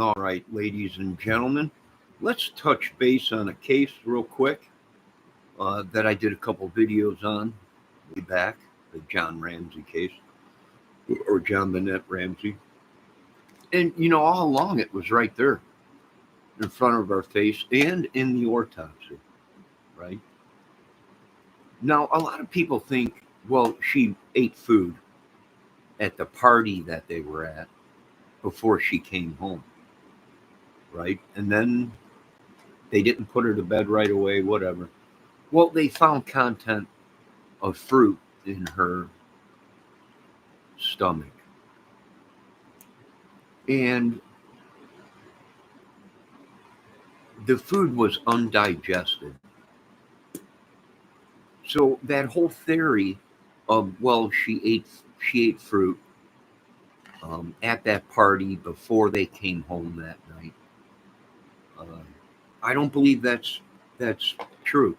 All right, ladies and gentlemen, let's touch base on a case real quick that I did a couple videos on way back, the John Ramsey case, or jonbent Ramsey. And, all along it was right there in front of our face and in the autopsy, right? Now, a lot of people think, well, she ate food at the party that they were at before she came home, right? And then they didn't put her to bed right away, whatever. Well, they found content of fruit in her stomach. And the food was undigested. So that whole theory of, well, she ate fruit at that party before they came home that night. I don't believe that's true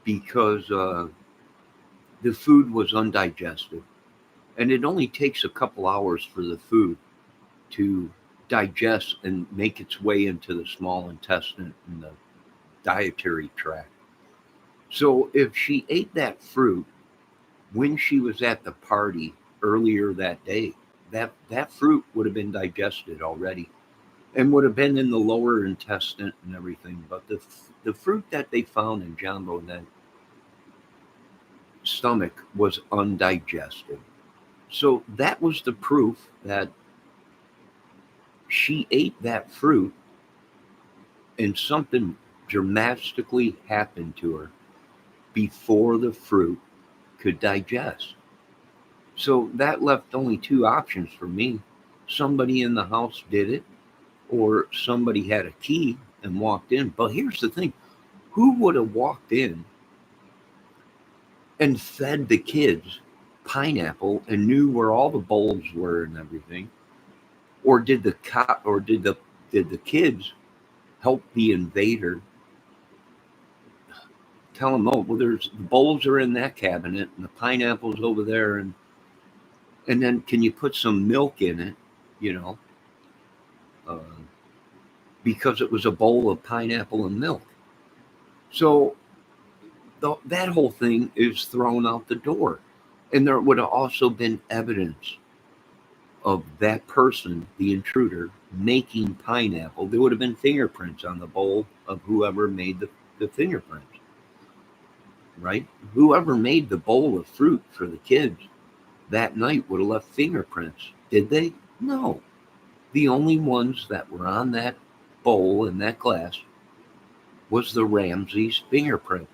because the food was undigested, and it only takes a couple hours for the food to digest and make its way into the small intestine and the dietary tract. So if she ate that fruit when she was at the party earlier that day, that fruit would have been digested already and would have been in the lower intestine and everything. But the fruit that they found in jonbent's stomach was undigested. So that was the proof that she ate that fruit and something dramatically happened to her before the fruit could digest. So that left only two options for me. Somebody in the house did it, or somebody had a key and walked in. But here's the thing, who would have walked in and fed the kids pineapple and knew where all the bowls were and everything? Or did the kids help the invader tell them, oh, well, there's the bowls are in that cabinet and the pineapple's over there, and then can you put some milk in it, you know, uh, because it was a bowl of pineapple and milk. So that whole thing is thrown out the door. And there would have also been evidence of that person, the intruder, making pineapple. There would have been fingerprints on the bowl of whoever made the fingerprints, right? Whoever made the bowl of fruit for the kids that night would have left fingerprints. Did they? No. The only ones that were on that bowl and that glass was the Ramsey's fingerprint.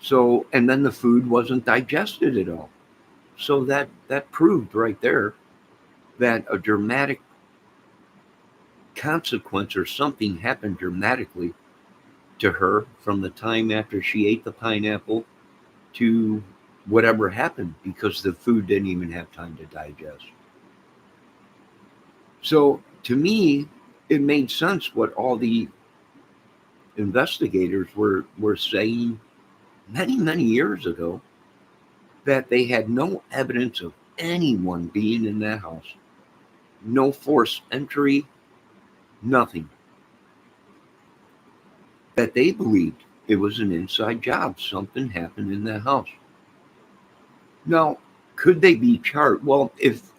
So, and then the food wasn't digested at all. So that proved right there that a dramatic consequence or something happened dramatically to her from the time after she ate the pineapple to whatever happened, because the food didn't even have time to digest. So to me, it made sense what all the investigators were saying many years ago, that they had no evidence of anyone being in that house, no forced entry, nothing. That they believed it was an inside job. Something happened in that house. Now, could they be charged? Well, if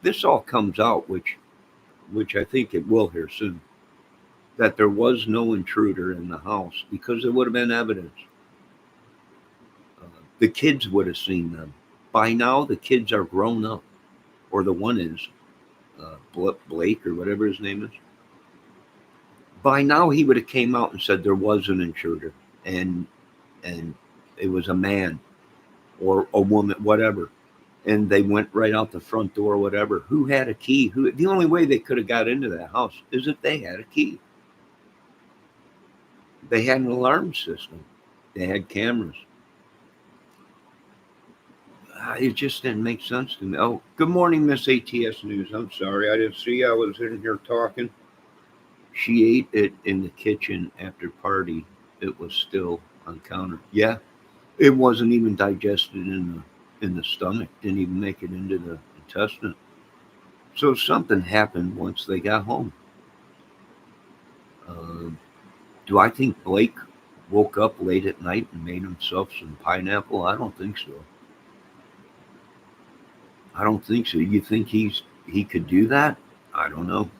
this all comes out, which I think it will here soon, that there was no intruder in the house, because there would have been evidence. The kids would have seen them. By now, the kids are grown up, or the one is, Blake or whatever his name is. By now, he would have came out and said there was an intruder, and it was a man or a woman, whatever, and they went right out the front door, whatever. Who had a key? Who? The only way they could have got into that house is if they had a key. They had an alarm system. They had cameras. It just didn't make sense to me. Oh, good morning, Miss ATS News. I'm sorry, I didn't see I was in here talking. She ate it in the kitchen after party. It was still on counter. Yeah, it wasn't even digested in the stomach. Didn't even make it into the intestine. So something happened once they got home. Uh, do I think Blake woke up late at night and made himself some pineapple? I don't think so. I don't think so. You think he could do that? I don't know.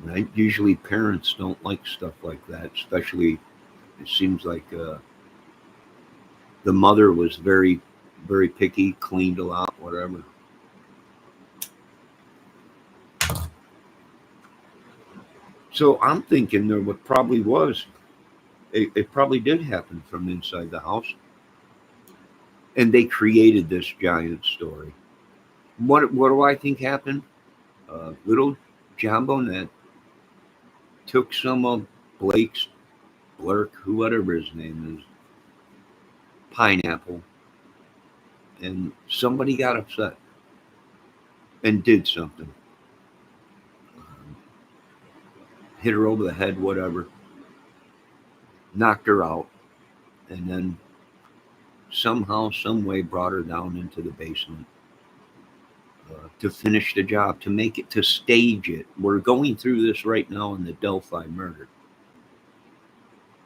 Right? Usually parents don't like stuff like that, especially it seems like the mother was very, very picky, cleaned a lot, whatever. So I'm thinking there what probably was it probably did happen from inside the house, and they created this giant story. What do I think happened? Little John Bonnet took some of Blake's Blurk, whatever his name is, pineapple, and somebody got upset and did something, um, hit her over the head, whatever, knocked her out, and then somehow, some way, brought her down into the basement to finish the job, to make it, to stage it. We're going through this right now in the Delphi murder,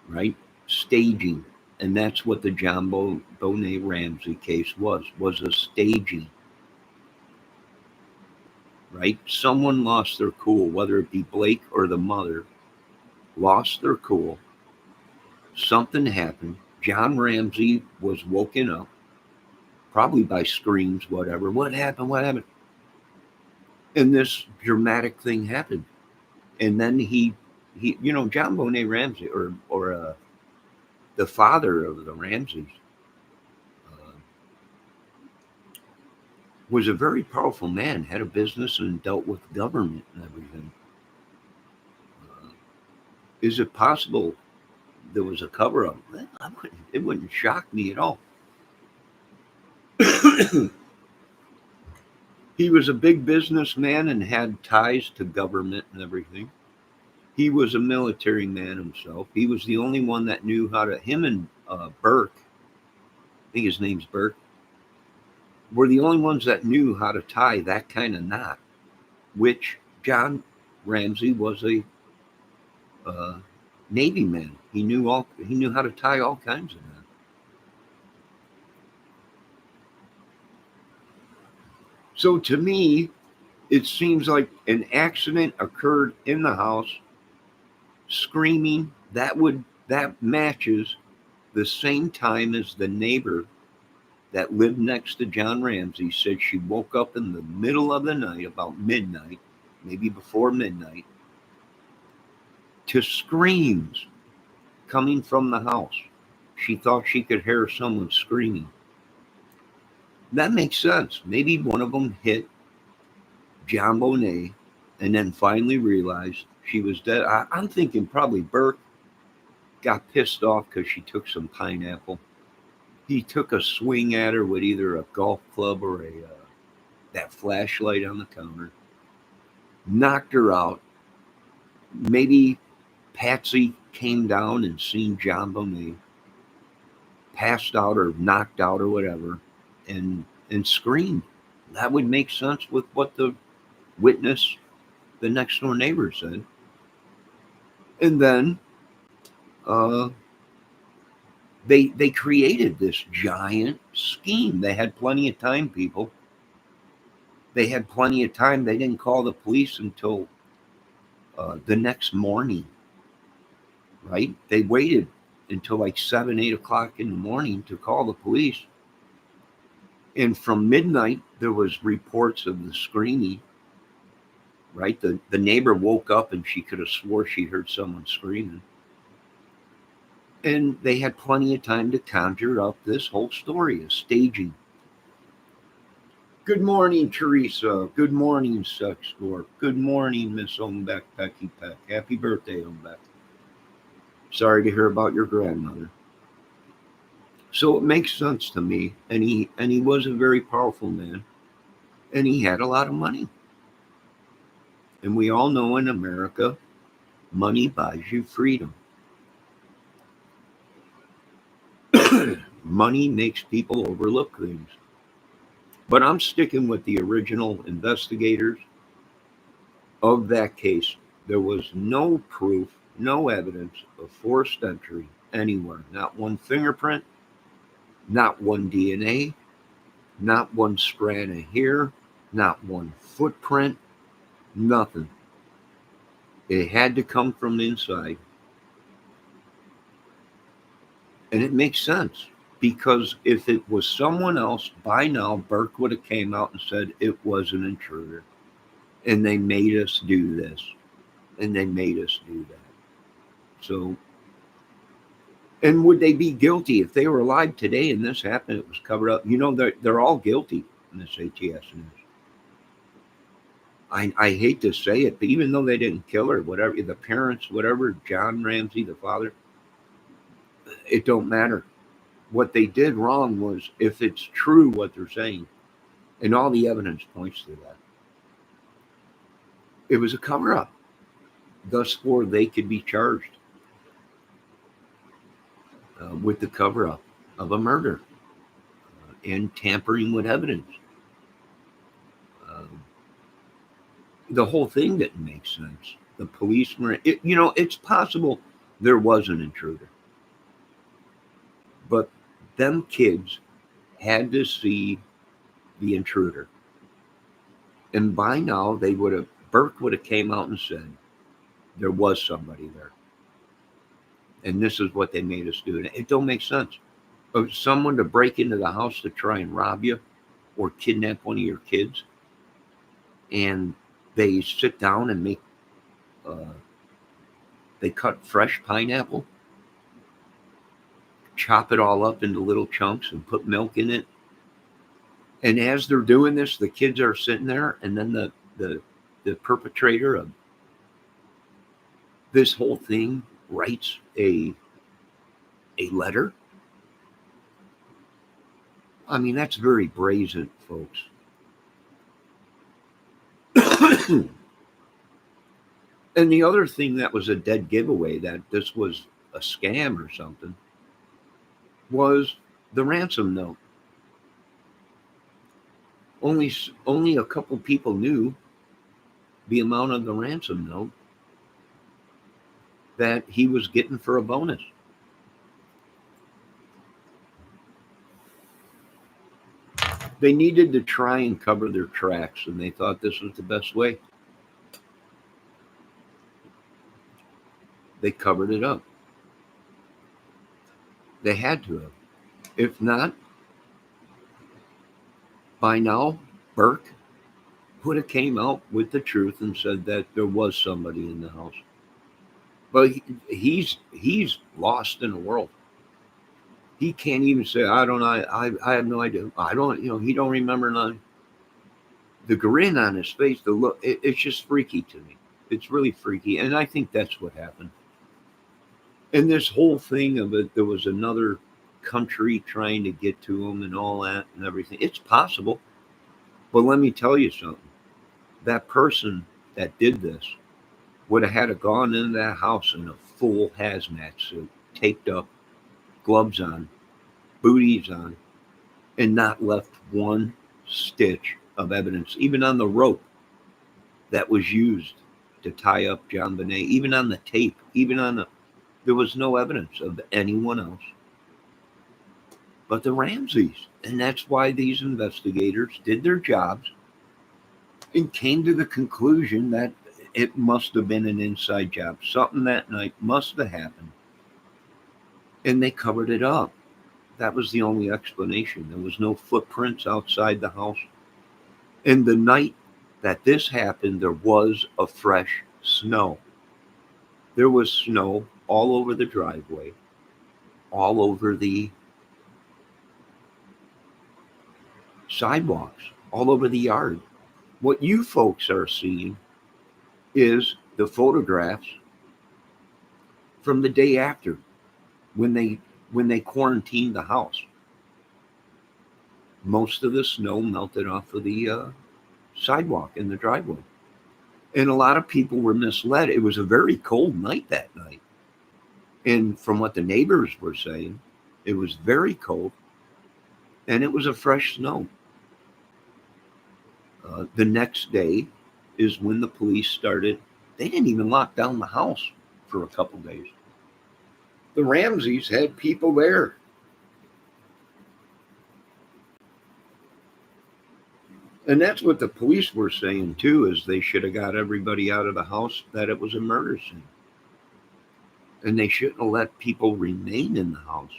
right? Staging, and that's what the Bonet Ramsey case was a staging, right? Someone lost their cool, whether it be Blake or the mother, lost their cool. Something happened. John Ramsey was woken up, probably by screams, whatever. What happened? What happened? And this dramatic thing happened. And then John Bonet Ramsey, or the father of the Ramseys, uh, was a very powerful man, had a business and dealt with government and everything. Uh, is it possible there was a cover up? It wouldn't shock me at all. He was a big businessman and had ties to government and everything. He was a military man himself. He was the only one that knew how to. Him and Burke, I think his name's Burke, were the only ones that knew how to tie that kind of knot. Which John Ramsey was a uh, Navy man. He knew how to tie all kinds of knots. So to me, it seems like an accident occurred in the house. Screaming, that matches the same time as the neighbor that lived next to John Ramsey said she woke up in the middle of the night, about midnight, maybe before midnight, to screams coming from the house. She thought she could hear someone screaming. That makes sense. Maybe one of them hit John Bonet and then finally realized she was dead. I'm thinking probably Burke got pissed off because she took some pineapple. He took a swing at her with either a golf club or a that flashlight on the counter, knocked her out. Maybe Patsy came down and seen John Bonet passed out or knocked out or whatever, and screamed. That would make sense with what the witness, the next door neighbor, said. And then uh, they created this giant scheme. They had plenty of time, people. They had plenty of time. They didn't call the police until the next morning, right? They waited until like 7, 8 o'clock in the morning to call the police. And from midnight, there was reports of the screaming, right? The neighbor woke up and she could have swore she heard someone screaming. And they had plenty of time to conjure up this whole story of staging. Good morning, Teresa. Good morning, Sex Score. Good morning, Miss Ombek, Pecky Peck. Happy birthday, Ombek. Sorry to hear about your grandmother. So it makes sense to me. And he was a very powerful man. And he had a lot of money. And we all know in America, money buys you freedom. Money makes people overlook things. But I'm sticking with the original investigators of that case. There was no proof, no evidence of forced entry anywhere. Not one fingerprint, not one DNA, not one strand of hair, not one footprint, nothing. It had to come from the inside. And it makes sense because if it was someone else, by now Burke would have came out and said it was an intruder. And they made us do this. And they made us do that. So, and would they be guilty if they were alive today and this happened? It was covered up. You know, they're all guilty in this ATS news. I hate to say it, but even though they didn't kill her, whatever, the parents, whatever, John Ramsey, the father, it don't matter. What they did wrong was, if it's true what they're saying, and all the evidence points to that, it was a cover-up. Thus, for they could be charged with the cover-up of a murder and tampering with evidence. The whole thing didn't make sense. The police were, it's possible there was an intruder, but them kids had to see the intruder. And by now Burke would have came out and said there was somebody there. And this is what they made us do. It don't make sense. Of someone to break into the house to try and rob you or kidnap one of your kids, and they sit down and make, they cut fresh pineapple, chop it all up into little chunks and put milk in it. And as they're doing this, the kids are sitting there, and then the perpetrator of this whole thing writes a letter. I mean, that's very brazen, folks. And the other thing that was a dead giveaway that this was a scam or something was the ransom note. Only a couple people knew the amount of the ransom note that he was getting for a bonus. They needed to try and cover their tracks, and they thought this was the best way. They covered it up. They had to have. If not, by now, Burke would have came out with the truth and said that there was somebody in the house. But he's lost in the world. He can't even say, I have no idea. I don't, he don't remember none. The grin on his face, the look, it's just freaky to me. It's really freaky. And I think that's what happened. And this whole thing of it, there was another country trying to get to him and all that and everything. It's possible. But let me tell you something. That person that did this would have had to gone into that house in a full hazmat suit, taped up, gloves on, booties on, and not left one stitch of evidence, even on the rope that was used to tie up JonBent, even on the tape, there was no evidence of anyone else but the Ramseys. And that's why these investigators did their jobs and came to the conclusion that it must have been an inside job. Something that night must have happened. And they covered it up. That was the only explanation. There was no footprints outside the house. And the night that this happened, there was a fresh snow. There was snow all over the driveway, all over the sidewalks, all over the yard. What you folks are seeing is the photographs from the day after, when they quarantined the house. Most of the snow melted off of the sidewalk in the driveway. And a lot of people were misled. It was a very cold night that night. And from what the neighbors were saying, it was very cold, and it was a fresh snow. The next day is when the police started. They didn't even lock down the house for a couple days. The Ramseys had people there. And that's what the police were saying too, is they should have got everybody out of the house, that it was a murder scene. And they shouldn't have let people remain in the house.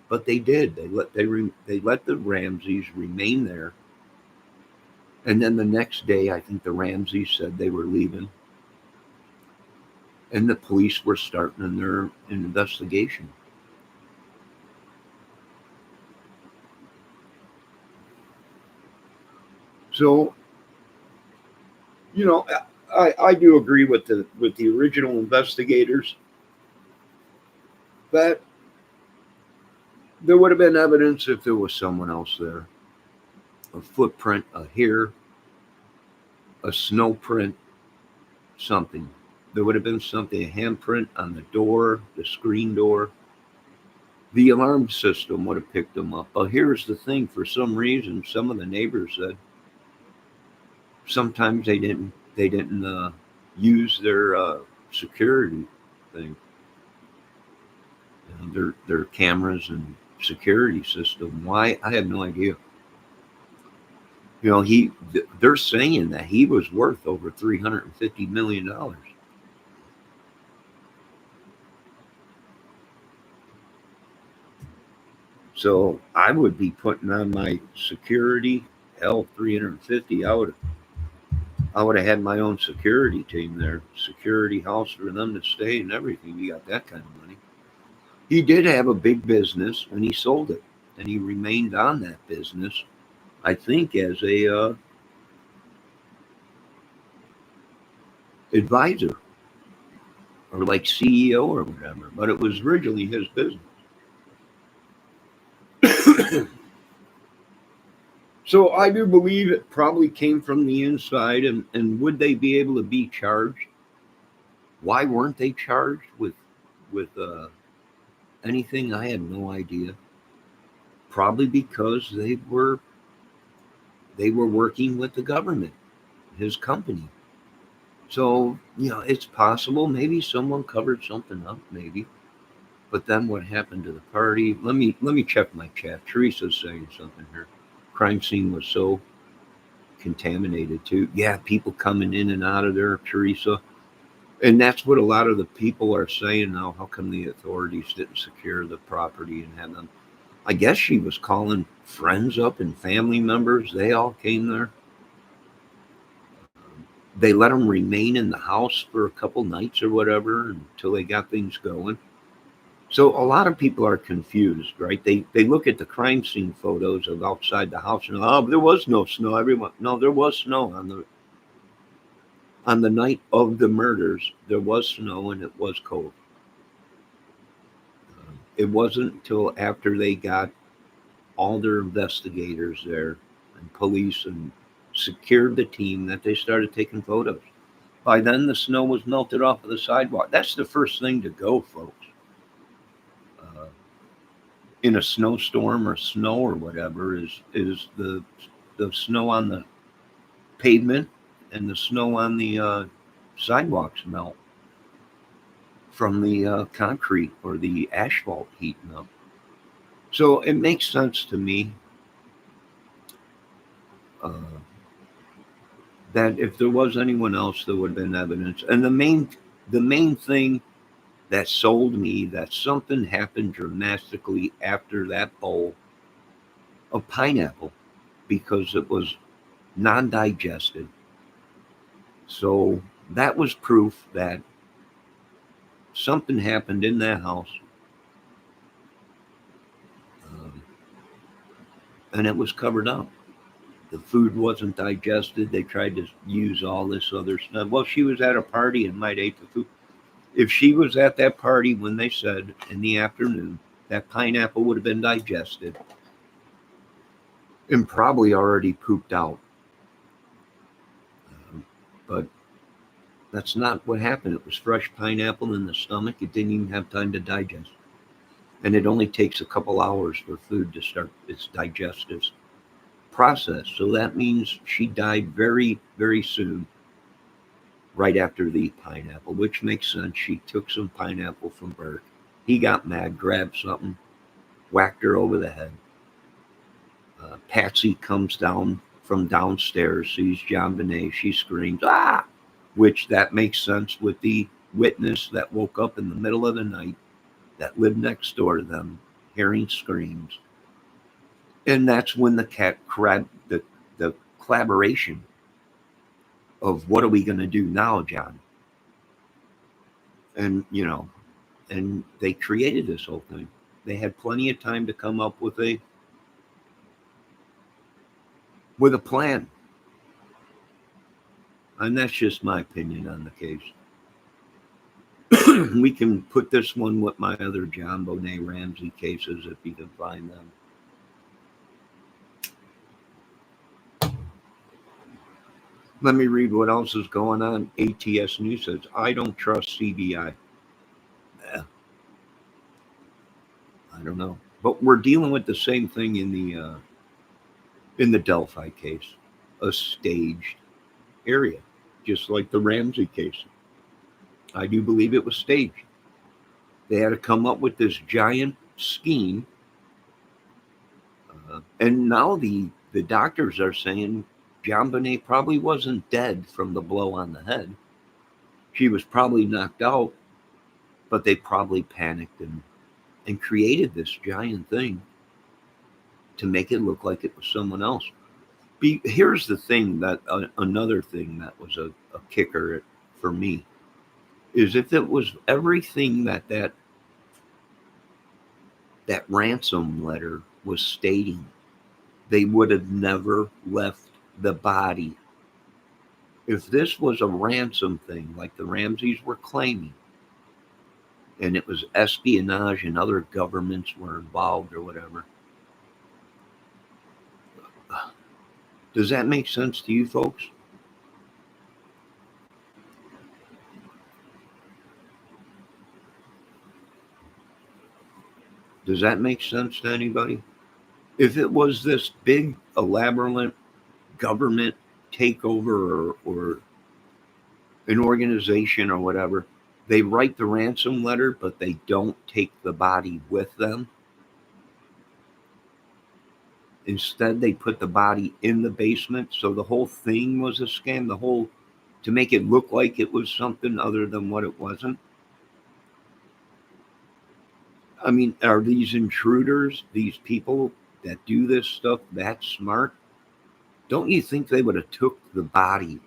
But they did. They let the Ramseys remain there. And then the next day, I think the Ramseys said they were leaving. And the police were starting their investigation. So, you know, I do agree with the original investigators that there would have been evidence if there was someone else there. A footprint, a hair, a snow print, something. There would have been something, a handprint on the door, the screen door. The alarm system would have picked them up. But here's the thing, for some reason, some of the neighbors said sometimes they didn't use their security thing, their cameras and security system. Why? I have no idea. You know, they're saying that he was worth over $350 million. So I would be putting on my security. Hell, 350. I would have had my own security team there, security house for them to stay and everything. You got that kind of money. He did have a big business and he sold it, and he remained on that business, I think, as a advisor or like CEO or whatever. But it was originally his business. So I do believe it probably came from the inside. And would they be able to be charged? Why weren't they charged with anything? I had no idea. Probably because they were working with the government, his company. So, it's possible maybe someone covered something up, maybe. But then what happened to the party? Let me check my chat. Teresa's saying something here. Crime scene was so contaminated too. Yeah, people coming in and out of there, Teresa. And that's what a lot of the people are saying now. How come the authorities didn't secure the property and have them? I guess she was calling friends up and family members. They all came there. They let them remain in the house for a couple nights or whatever until they got things going. So a lot of people are confused, right? They look at the crime scene photos of outside the house and, oh, there was no snow. Everyone, no, there was snow on the night of the murders. There was snow and it was cold. It wasn't until after they got all their investigators there and police and secured the team that they started taking photos. By then, the snow was melted off of the sidewalk. That's the first thing to go, folks. Uh, in a snowstorm or snow or whatever is the snow on the pavement and the snow on the sidewalks melt from the concrete or the asphalt heating up. So it makes sense to me uh, that if there was anyone else, there would have been evidence. And the main thing that sold me that something happened dramatically after that bowl of pineapple, because it was non-digested. So that was proof that something happened in that house, um, and it was covered up. The food wasn't digested. They tried to use all this other stuff. Well, she was at a party and might ate the food. If she was at that party when they said in the afternoon, that pineapple would have been digested and probably already pooped out. But that's not what happened. It was fresh pineapple in the stomach. It didn't even have time to digest. And it only takes a couple hours for food to start its digestive process. So that means she died very, very soon, right after the pineapple, which makes sense. She took some pineapple from Burke. He got mad, grabbed something, whacked her over the head. Patsy comes down from downstairs, sees JonBenet. She screams, "Ah!" Which that makes sense with the witness that woke up in the middle of the night that lived next door to them, hearing screams. And that's when the collaboration of what are we going to do now, John? And and they created this whole thing. They had plenty of time to come up with a plan. And that's just my opinion on the case. We can put this one with my other JonBenet Ramsy cases if you can find them. Let me read what else is going on. ATS News says, I don't trust CBI. I don't know. But we're dealing with the same thing in the Delphi case, a staged area, just like the Ramsey case. I do believe it was staged. They had to come up with this giant scheme. And now the doctors are saying JonBenet probably wasn't dead from the blow on the head. She was probably knocked out, but they probably panicked and created this giant thing to make it look like it was someone else. Here's the thing that another thing that was a kicker for me is if it was everything that ransom letter was stating, they would have never left the body. If this was a ransom thing like the Ramseys were claiming, and it was espionage and other governments were involved or whatever, does that make sense to you folks? Does that make sense to anybody? If it was this big, elaborate government takeover or an organization or whatever, they write the ransom letter, but they don't take the body with them. Instead, they put the body in the basement. So the whole thing was a scam, to make it look like it was something other than what it wasn't. I mean, are these intruders, these people that do this stuff that smart? Don't you think they would have took the body,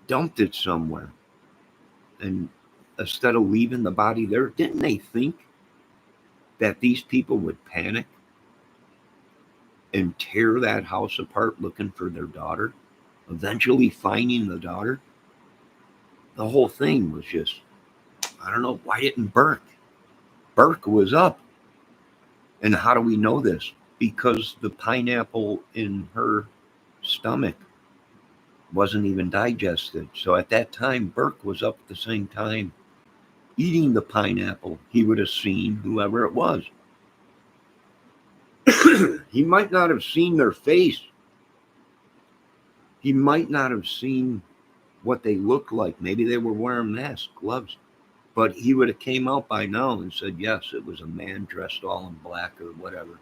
dumped it somewhere, and instead of leaving the body there, didn't they think that these people would panic and tear that house apart looking for their daughter, eventually finding the daughter? The whole thing was just, I don't know, why didn't Burke? Burke was up. And how do we know this? Because the pineapple in her stomach wasn't even digested. So at that time, Burke was up at the same time eating the pineapple. He would have seen whoever it was. He might not have seen their face. He might not have seen what they looked like. Maybe they were wearing masks, gloves. But he would have came out by now and said, yes, it was a man dressed all in black or whatever.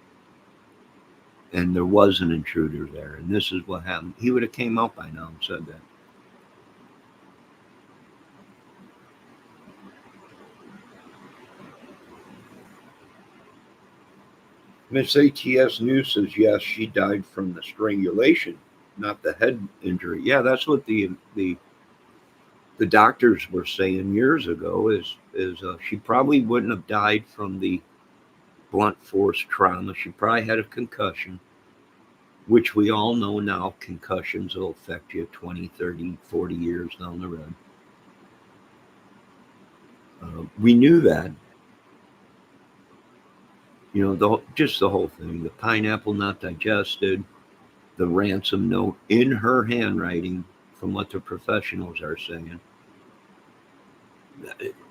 And there was an intruder there. And this is what happened. He would have came out by now and said that. Miss ATS News says, yes, she died from the strangulation, not the head injury. Yeah, that's what the doctors were saying years ago is she probably wouldn't have died from the blunt force trauma. She probably had a concussion, which we all know now concussions will affect you 20, 30, 40 years down the road. We knew that. Just the whole thing, the pineapple not digested, the ransom note in her handwriting, from what the professionals are saying,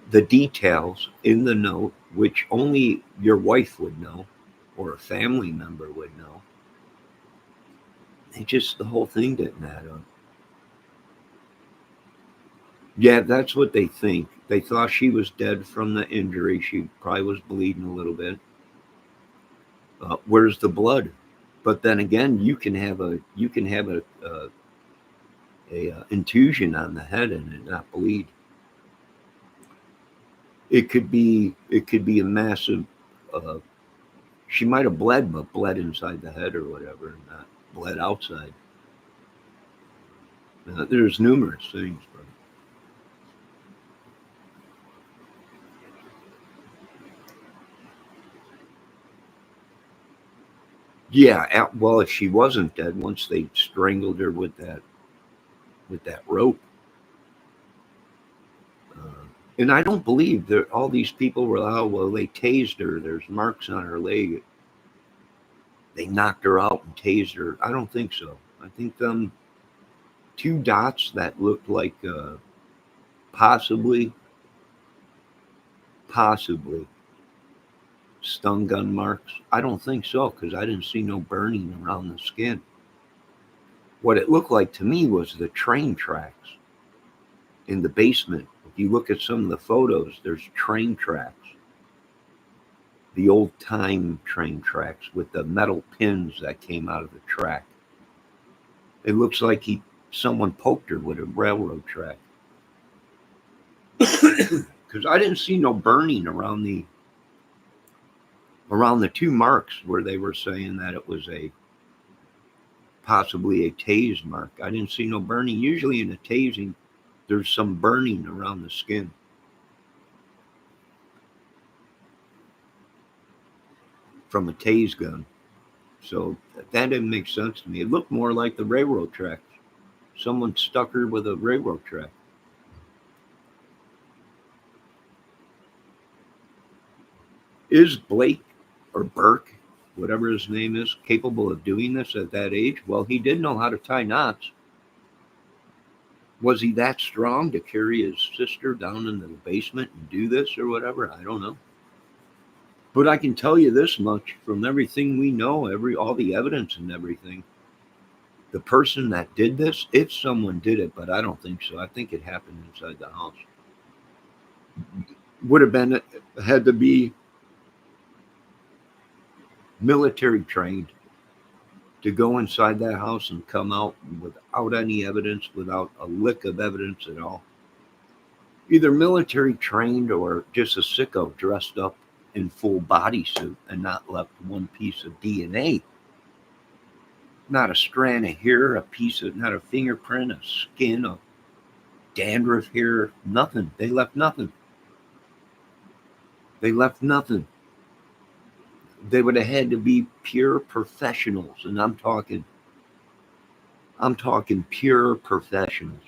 the details in the note, which only your wife would know or a family member would know. the whole thing didn't add up. Yeah, that's what they think. They thought she was dead from the injury. She probably was bleeding a little bit. Where's the blood? But then again, you can have a intusion on the head and it not bleed. It could be a massive. Uh, she might have bled, but bled inside the head or whatever, not bled outside. There's numerous things. But yeah, well, if she wasn't dead, once they strangled her with that rope, and I don't believe that all these people were, oh well, they tased her. There's marks on her leg. They knocked her out and tased her. I don't think so. I think them two dots that looked like possibly possibly stun gun marks. I don't think so because I didn't see no burning around the skin. What it looked like to me was the train tracks in the basement. If you look at some of the photos, there's train tracks, the old time train tracks with the metal pins that came out of the track. It looks like someone poked her with a railroad track. Because I didn't see no burning around the two marks where they were saying that it was a possibly a tase mark. I didn't see no burning. Usually in a tasing, there's some burning around the skin. From a tase gun. So that didn't make sense to me. It looked more like the railroad tracks. Someone stuck her with a railroad track. Is Blake or Burke, whatever his name is, capable of doing this at that age? Well, he did know how to tie knots. Was he that strong to carry his sister down into the basement and do this or whatever? I don't know. But I can tell you this much from everything we know, all the evidence and everything. The person that did this, if someone did it, but I don't think so. I think it happened inside the house. Would have been had to be military trained to go inside that house and come out without any evidence, without a lick of evidence at all. Either military trained or just a sicko dressed up in full bodysuit and not left one piece of DNA. Not a strand of hair, not a fingerprint, a skin, a dandruff hair, nothing. They left nothing. They left nothing. They would have had to be pure professionals, and I'm talking pure professionals,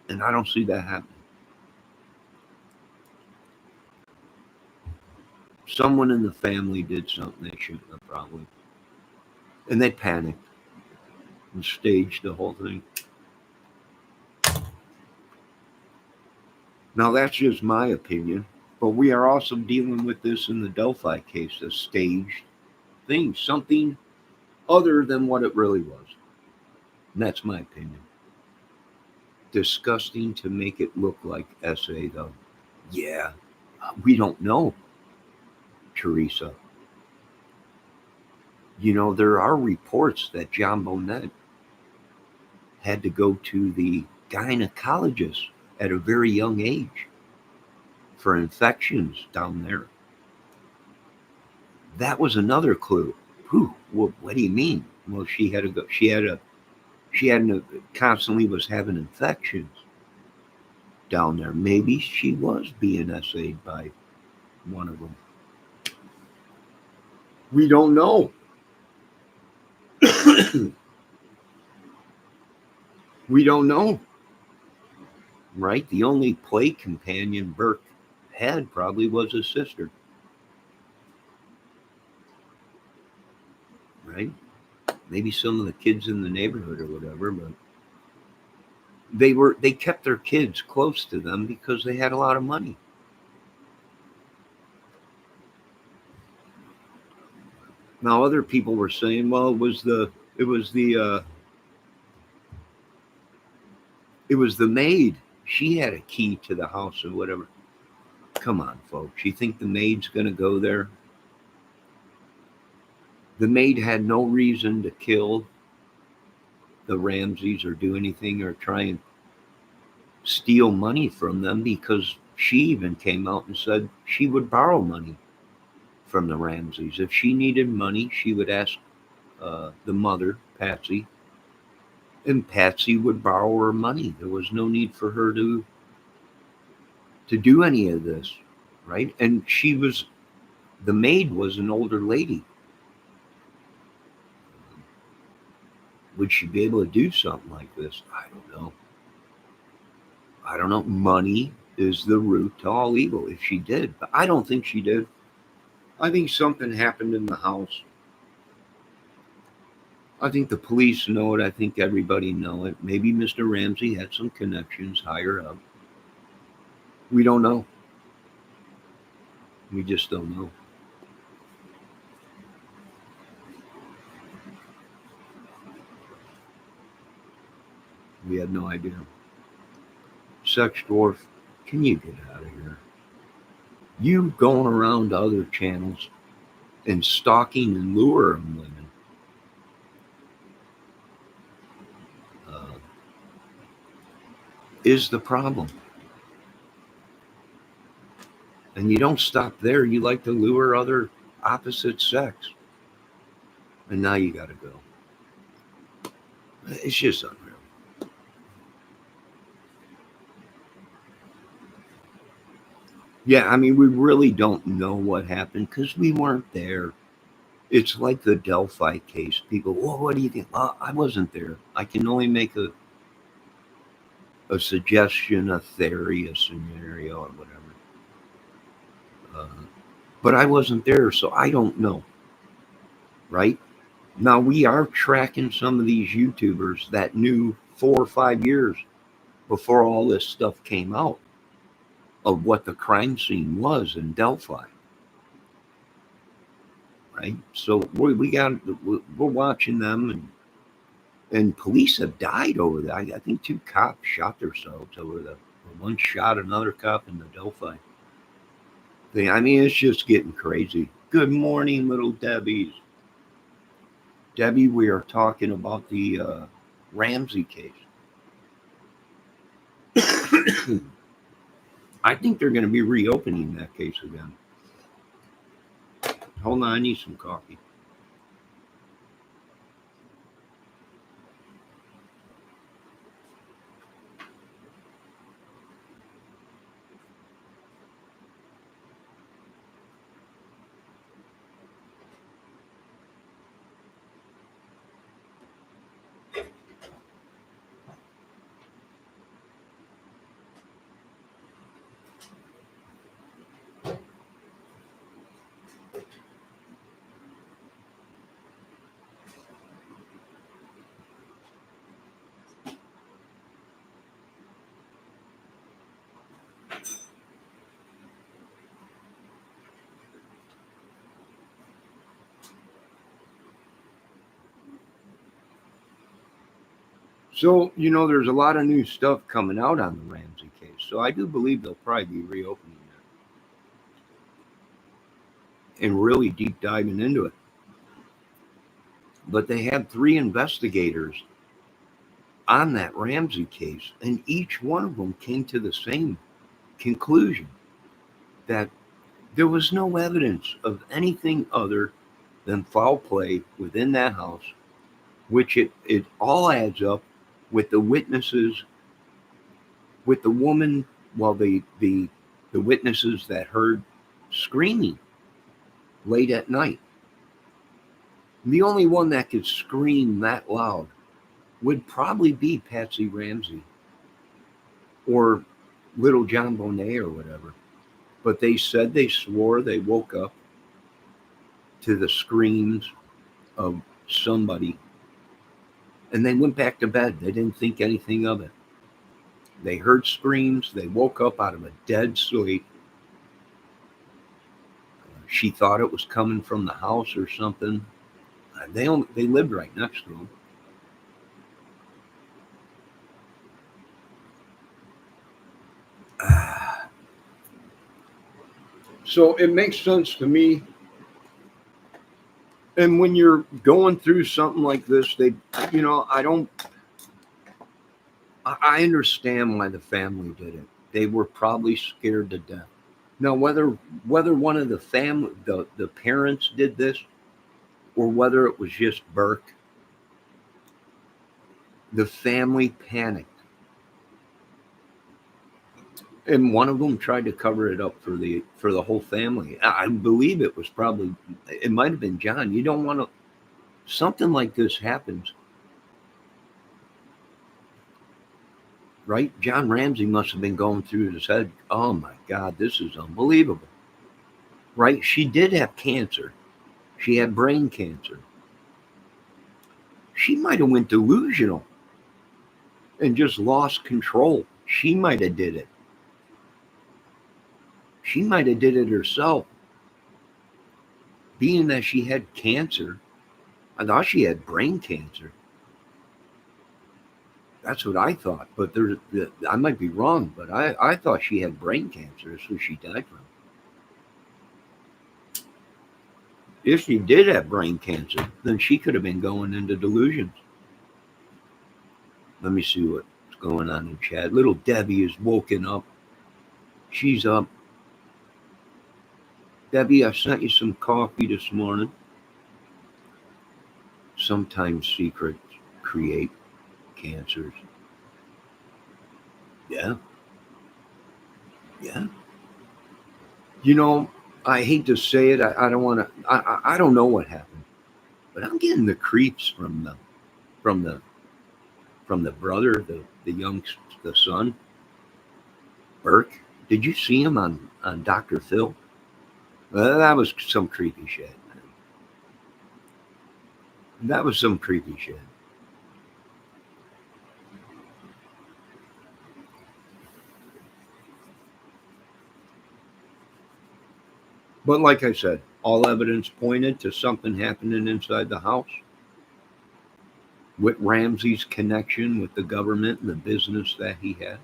and I don't see that happening. Someone in the family did something they shouldn't have probably, and they panicked and staged the whole thing. Now that's just my opinion, but we are also dealing with this in the Delphi case, a staged thing, something other than what it really was. And that's my opinion. Disgusting to make it look like SA, though. Yeah, we don't know, Teresa. You know, there are reports that JonBent had to go to the gynecologist at a very young age for infections down there. That was another clue. Whew, what do you mean? Well, she had to go. She had constantly was having infections down there. Maybe she was being SA'd by one of them. We don't know. We don't know. Right? The only play companion Burke had probably was his sister. Right? Maybe some of the kids in the neighborhood or whatever, but they kept their kids close to them because they had a lot of money. Now other people were saying, well, it was It was the maid. She had a key to the house or whatever. Come on, folks. You think the maid's going to go there? The maid had no reason to kill the Ramseys or do anything or try and steal money from them, because she even came out and said she would borrow money from the Ramseys. If she needed money, she would ask the mother, Patsy, and Patsy would borrow her money. There was no need for her to do any of this, right? And the maid was an older lady. Would she be able to do something like this? I don't know. I don't know. Money is the root to all evil, if she did. But I don't think she did. I think something happened in the house. I think the police know it. I think everybody know it. Maybe Mr. Ramsey had some connections higher up. We don't know. We just don't know. We had no idea. Sex dwarf, can you get out of here? You going around to other channels and stalking and luring women. Is the problem. And you don't stop there. You like to lure other opposite sex. And now you got to go. It's just unreal. Yeah, I mean, we really don't know what happened because we weren't there. It's like the Delphi case. People, well, what do you think? Well, I wasn't there. I can only make a suggestion, a theory, a scenario, or whatever. Uh, but I wasn't there, so I don't know. Right? Now, we are tracking some of these YouTubers that knew 4 or 5 years before all this stuff came out of what the crime scene was in Delphi. Right? So we're watching them, and police have died over that. I think 2 cops shot themselves over the one shot another cop in the Delphi thing. I mean, it's just getting crazy. Good morning, little Debbie's. Debbie, we are talking about the Ramsey case. I think they're going to be reopening that case again. Hold on, I need some coffee. So, there's a lot of new stuff coming out on the Ramsey case. So I do believe they'll probably be reopening that and really deep diving into it. But they had 3 investigators on that Ramsey case, and each one of them came to the same conclusion that there was no evidence of anything other than foul play within that house, which it all adds up with the witnesses, with the woman, well, the witnesses that heard screaming late at night. The only one that could scream that loud would probably be Patsy Ramsey or little JonBent or whatever. But they said they swore they woke up to the screams of somebody, and they went back to bed. They didn't think anything of it. They heard screams. They woke up out of a dead sleep. She thought it was coming from the house or something. They lived right next to him. So it makes sense to me. And when you're going through something like this, I understand why the family did it. They were probably scared to death. Now, whether one of the parents did this, or whether it was just Burke, the family panicked, and one of them tried to cover it up for the whole family. I believe it might have been John. You don't want to. Something like this happens, right? John Ramsey must have been going through his head. Oh my God, this is unbelievable, right? She did have cancer. She had brain cancer. She might have went delusional and just lost control. She might have did it. She might have did it herself. Being that she had cancer, I thought she had brain cancer. That's what I thought, but I might be wrong, but I thought she had brain cancer. That's what she died from. If she did have brain cancer, then she could have been going into delusions. Let me see what's going on in chat. Little Debbie is woken up. She's up. Debbie, I sent you some coffee this morning. Sometimes secrets create cancers. Yeah. Yeah. I hate to say it. I don't want to. I don't know what happened, but I'm getting the creeps from the brother, the son, Burke. Did you see him on Dr. Phil? Well, that was some creepy shit. That was some creepy shit. But like I said, all evidence pointed to something happening inside the house with Ramsey's connection with the government and the business that he had.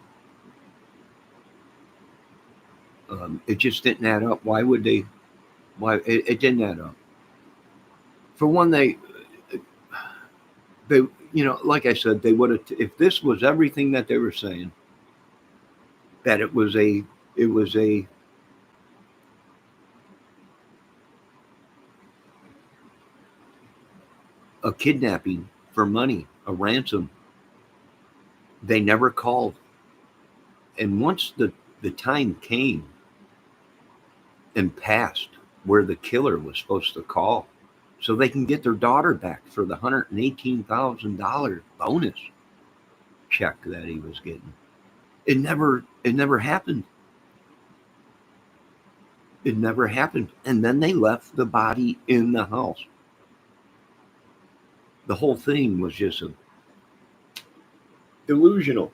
It just didn't add up. Why would they? Why it didn't add up? For one, they, like I said, they would have. If this was everything that they were saying, that it was a kidnapping for money, a ransom. They never called. And once the time came and passed where the killer was supposed to call so they can get their daughter back for the $118,000 bonus check that he was getting. It never happened. It never happened. And then they left the body in the house. The whole thing was just delusional.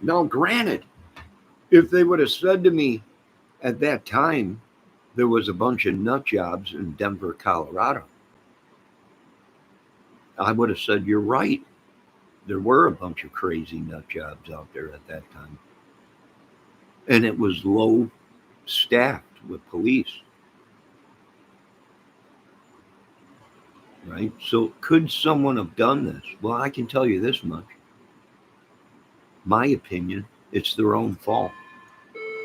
Now, granted, if they would have said to me at that time there was a bunch of nut jobs in Denver, Colorado, I would have said, you're right. There were a bunch of crazy nut jobs out there at that time. And it was low staffed with police. Right? So could someone have done this? Well, I can tell you this much. My opinion, it's their own fault.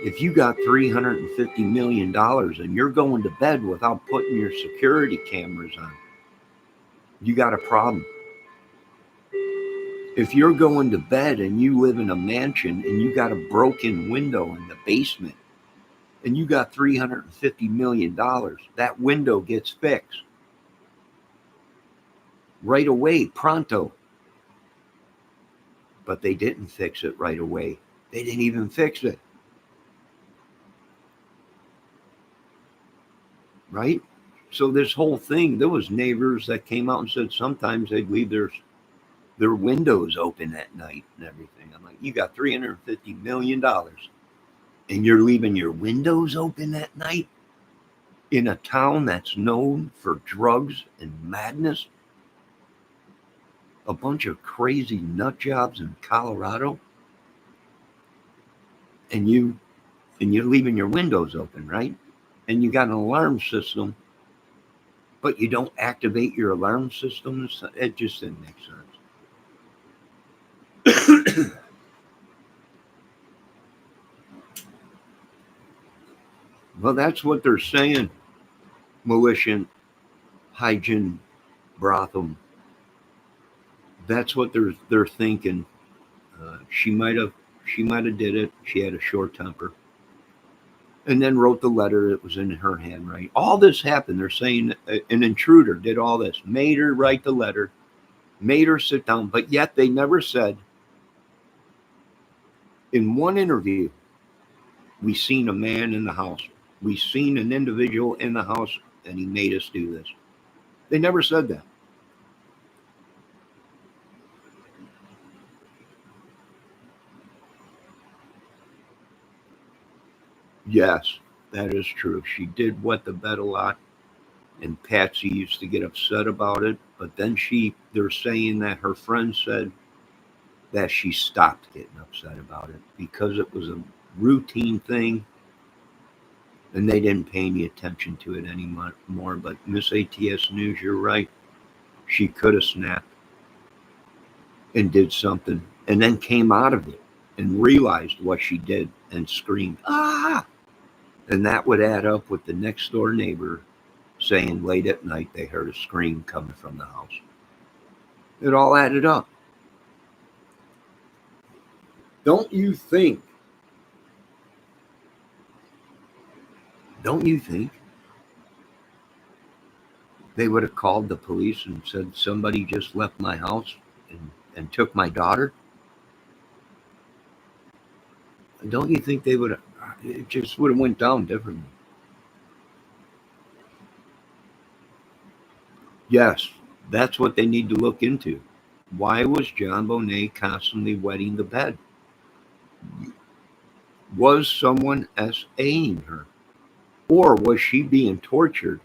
If you got $350 million and you're going to bed without putting your security cameras on, you got a problem. If you're going to bed and you live in a mansion and you got a broken window in the basement and you got $350 million, that window gets fixed. Right away, pronto. But they didn't fix it right away. They didn't even fix it. Right? So this whole thing, there was neighbors that came out and said sometimes they'd leave their windows open at night and everything. I'm like, you got $350 million. and you're leaving your windows open at night in a town that's known for drugs and madness, a bunch of crazy nut jobs in Colorado, and you're leaving your windows open, right? And you got an alarm system, but you don't activate your alarm system. It just didn't make sense. Well, that's what they're saying. Malicious hygiene brothel. That's what they're thinking. She might have did it. She had a short temper, and then wrote the letter. It was in her handwriting. All this happened. They're saying an intruder did all this, made her write the letter, made her sit down, but yet they never said in one interview, we seen a man in the house. We seen an individual in the house, and he made us do this. They never said that. Yes, that is true. She did wet the bed a lot, and Patsy used to get upset about it. But then they're saying that her friend said that she stopped getting upset about it because it was a routine thing, and they didn't pay any attention to it anymore. But Miss ATS News, you're right. She could have snapped and did something, and then came out of it and realized what she did and screamed, "Ah!" And that would add up with the next door neighbor saying late at night they heard a scream coming from the house. It all added up. Don't you think? Don't you think they would have called the police and said somebody just left my house and took my daughter? Don't you think they would have? It just would have went down differently. Yes, that's what they need to look into. Why was John Bonet constantly wetting the bed? Was someone SAing her? Or was she being tortured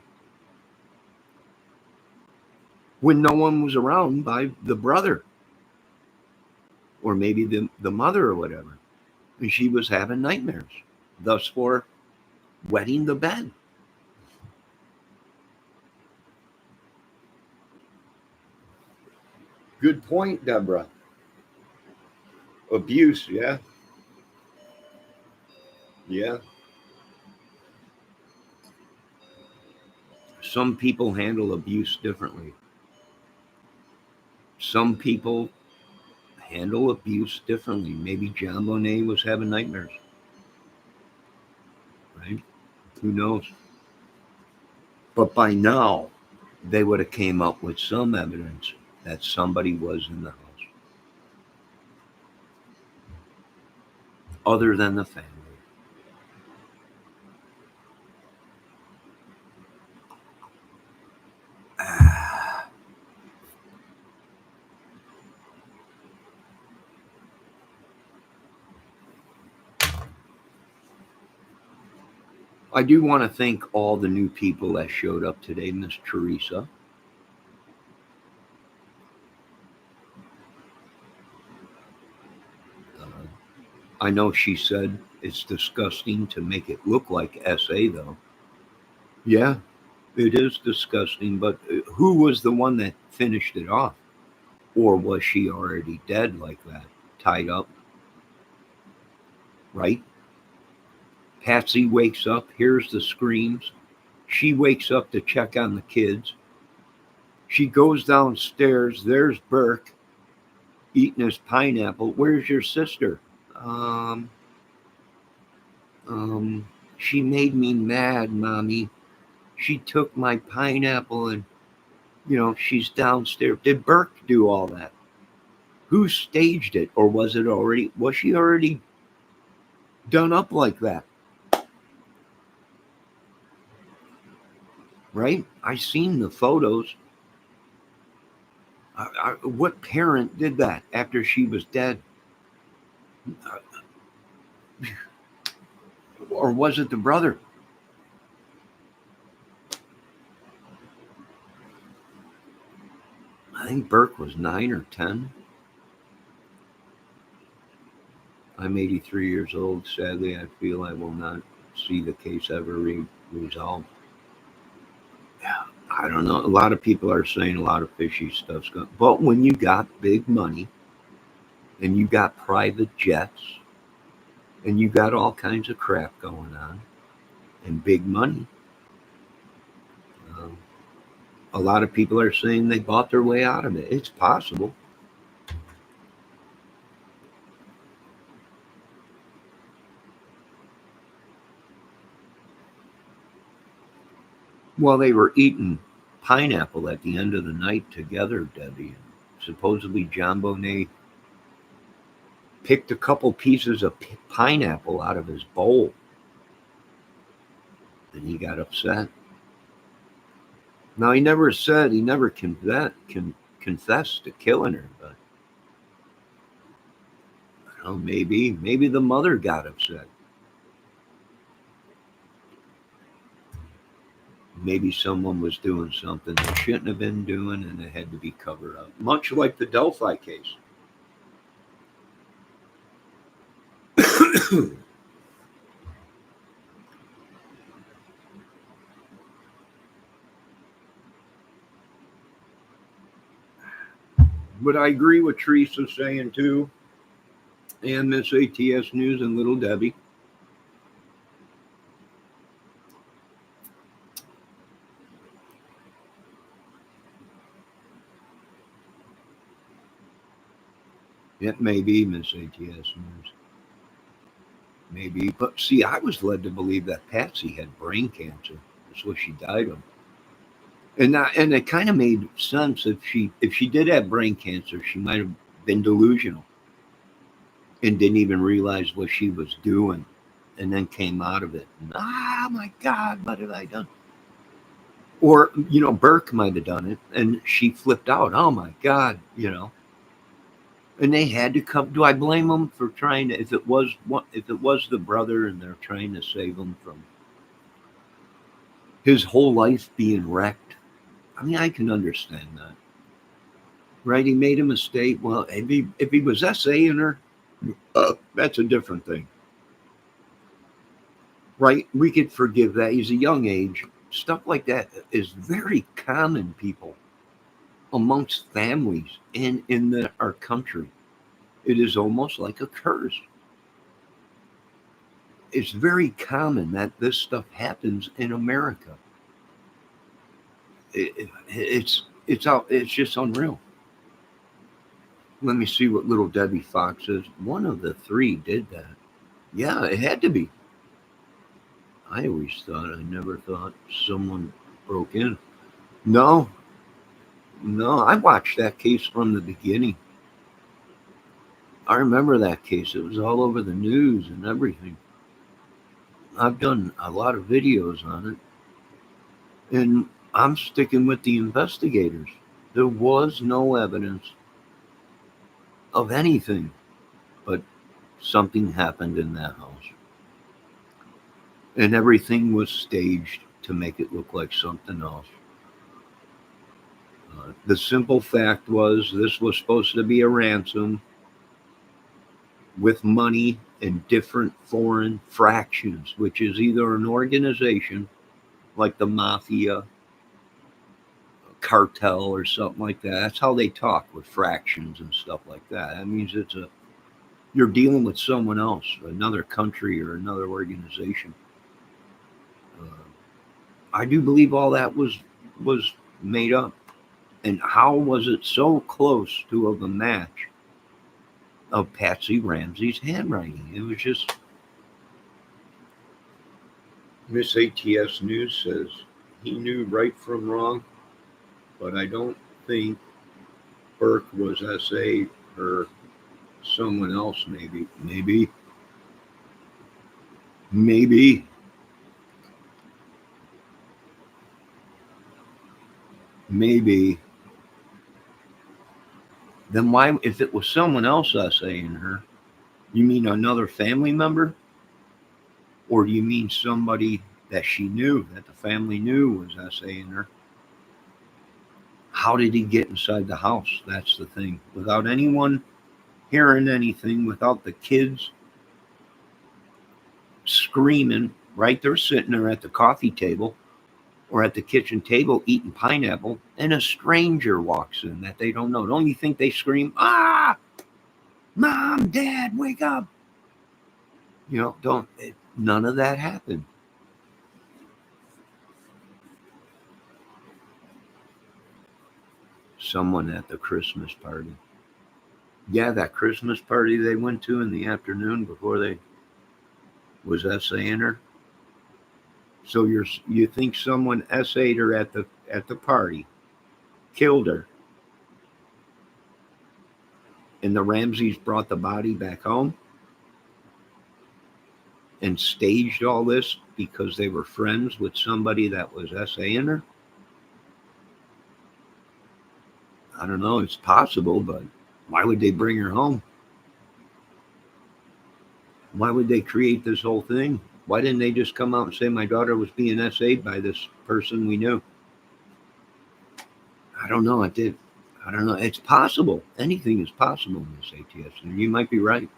when no one was around by the brother or maybe the mother or whatever? And she was having nightmares, thus for wetting the bed. Good point, Deborah. Abuse, yeah. Yeah. Some people handle abuse differently. Some people handle abuse differently. Maybe John Bonet was having nightmares, right? Who knows? But by now, they would have came up with some evidence that somebody was in the house other than the family. I do want to thank all the new people that showed up today, Miss Teresa. Uh, I know she said it's disgusting to make it look like SA, though. Yeah, it is disgusting, but who was the one that finished it off? Or was she already dead like that, tied up, right? Patsy wakes up, hears the screams. She wakes up to check on the kids. She goes downstairs. There's Burke eating his pineapple. Where's your sister? Um, she made me mad, Mommy. She took my pineapple and, she's downstairs. Did Burke do all that? Who staged it? Or was she already done up like that? Right? I seen the photos. What parent did that after she was dead? Or was it the brother? I think Burke was 9 or 10. I'm 83 years old. Sadly, I feel I will not see the case ever resolved. Yeah, I don't know. A lot of people are saying a lot of fishy stuff's going. But when you got big money and you got private jets and you got all kinds of crap going on and big money, um, a lot of people are saying they bought their way out of it. It's possible. Well, they were eating pineapple at the end of the night together, Debbie. Supposedly, John Bonet picked a couple pieces of pineapple out of his bowl, and he got upset. Now, he never confessed to killing her, but I don't know, maybe the mother got upset. Maybe someone was doing something they shouldn't have been doing, and it had to be covered up, much like the Delphi case. But I agree with Teresa saying too, and Miss ATS News and Little Debbie. It may be Miss ATS News. Maybe. But see, I was led to believe that Patsy had brain cancer. That's what she died of. And it kind of made sense if she did have brain cancer, she might have been delusional and didn't even realize what she was doing, and then came out of it. And, my God, what have I done? Or Burke might have done it, and she flipped out. Oh my God, And they had to come. Do I blame them for trying to? If it was the brother, and they're trying to save him from his whole life being wrecked, I mean, I can understand that, right? He made a mistake. Well, if he was saying her, that's a different thing, right? We could forgive that. He's a young age. Stuff like that is very common, people, amongst families and in our country. It is almost like a curse. It's very common that this stuff happens in America. It's just unreal. Let me see what little Debbie Fox says. One of the three did that. Yeah, it had to be. I never thought someone broke in. No, no, I watched that case from the beginning. I remember that case. It was all over the news and everything. I've done a lot of videos on it, and I'm sticking with the investigators. There was no evidence of anything, but something happened in that house. And everything was staged to make it look like something else. The simple fact was this was supposed to be a ransom with money in different foreign fractions, which is either an organization like the mafia, cartel, or something like that. That's how they talk, with fractions and stuff like that. That means you're dealing with someone else, another country or another organization. Uh, I do believe all that was made up. And how was it so close to a match of Patsy Ramsey's handwriting? It was just. Miss ATS News says he knew right from wrong, but I don't think Burke was SA or someone else. Maybe. Then why, if it was someone else saying her, you mean another family member? Or do you mean somebody that she knew, that the family knew was essaying her? How did he get inside the house? That's the thing. Without anyone hearing anything, without the kids screaming, right? They're sitting there at the coffee table or at the kitchen table eating pineapple, and a stranger walks in that they don't know. Don't you think they scream, ah, mom, dad, wake up? None of that happened. Someone at the Christmas party. Yeah, that Christmas party they went to in the afternoon before they was essaying her. So you think someone essayed her at the party, killed her, and the Ramseys brought the body back home and staged all this because they were friends with somebody that was essaying her? I don't know. It's possible, but why would they bring her home? Why would they create this whole thing? Why didn't they just come out and say my daughter was being essayed by this person we knew? I don't know. It did. I don't know. It's possible. Anything is possible in this ATS. And you might be right.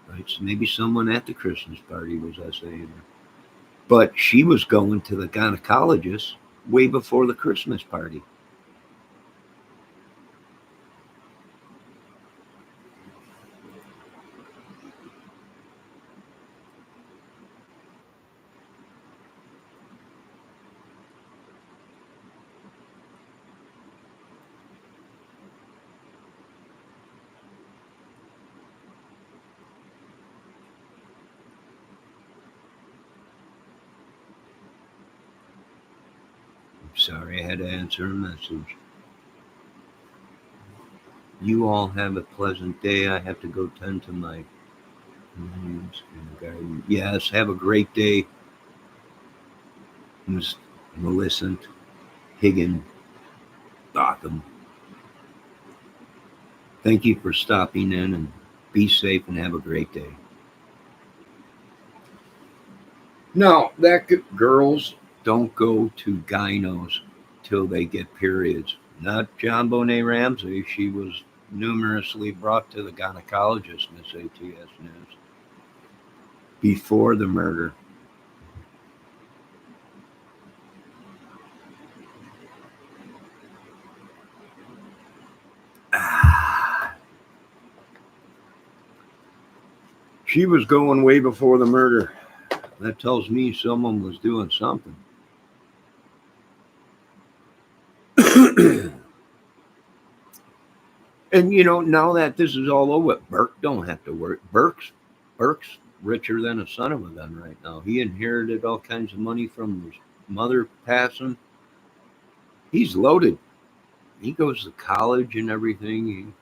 Right? So maybe someone at the Christmas party was essaying her. But she was going to the gynecologist way before the Christmas party. Sorry, I had to answer a message. You all have a pleasant day. I have to go tend to my plants in the garden. Yes, have a great day, Miss Millicent Higginbotham. Thank you for stopping in, and be safe and have a great day. Now, girls don't go to gynos till they get periods. Not JonBenet Ramsey. She was numerously brought to the gynecologist, Miss ATS News, before the murder. She was going way before the murder. That tells me someone was doing something. And now that this is all over, Burke don't have to work. Burke's richer than a son of a gun right now. He inherited all kinds of money from his mother passing. He's loaded. He goes to college and everything.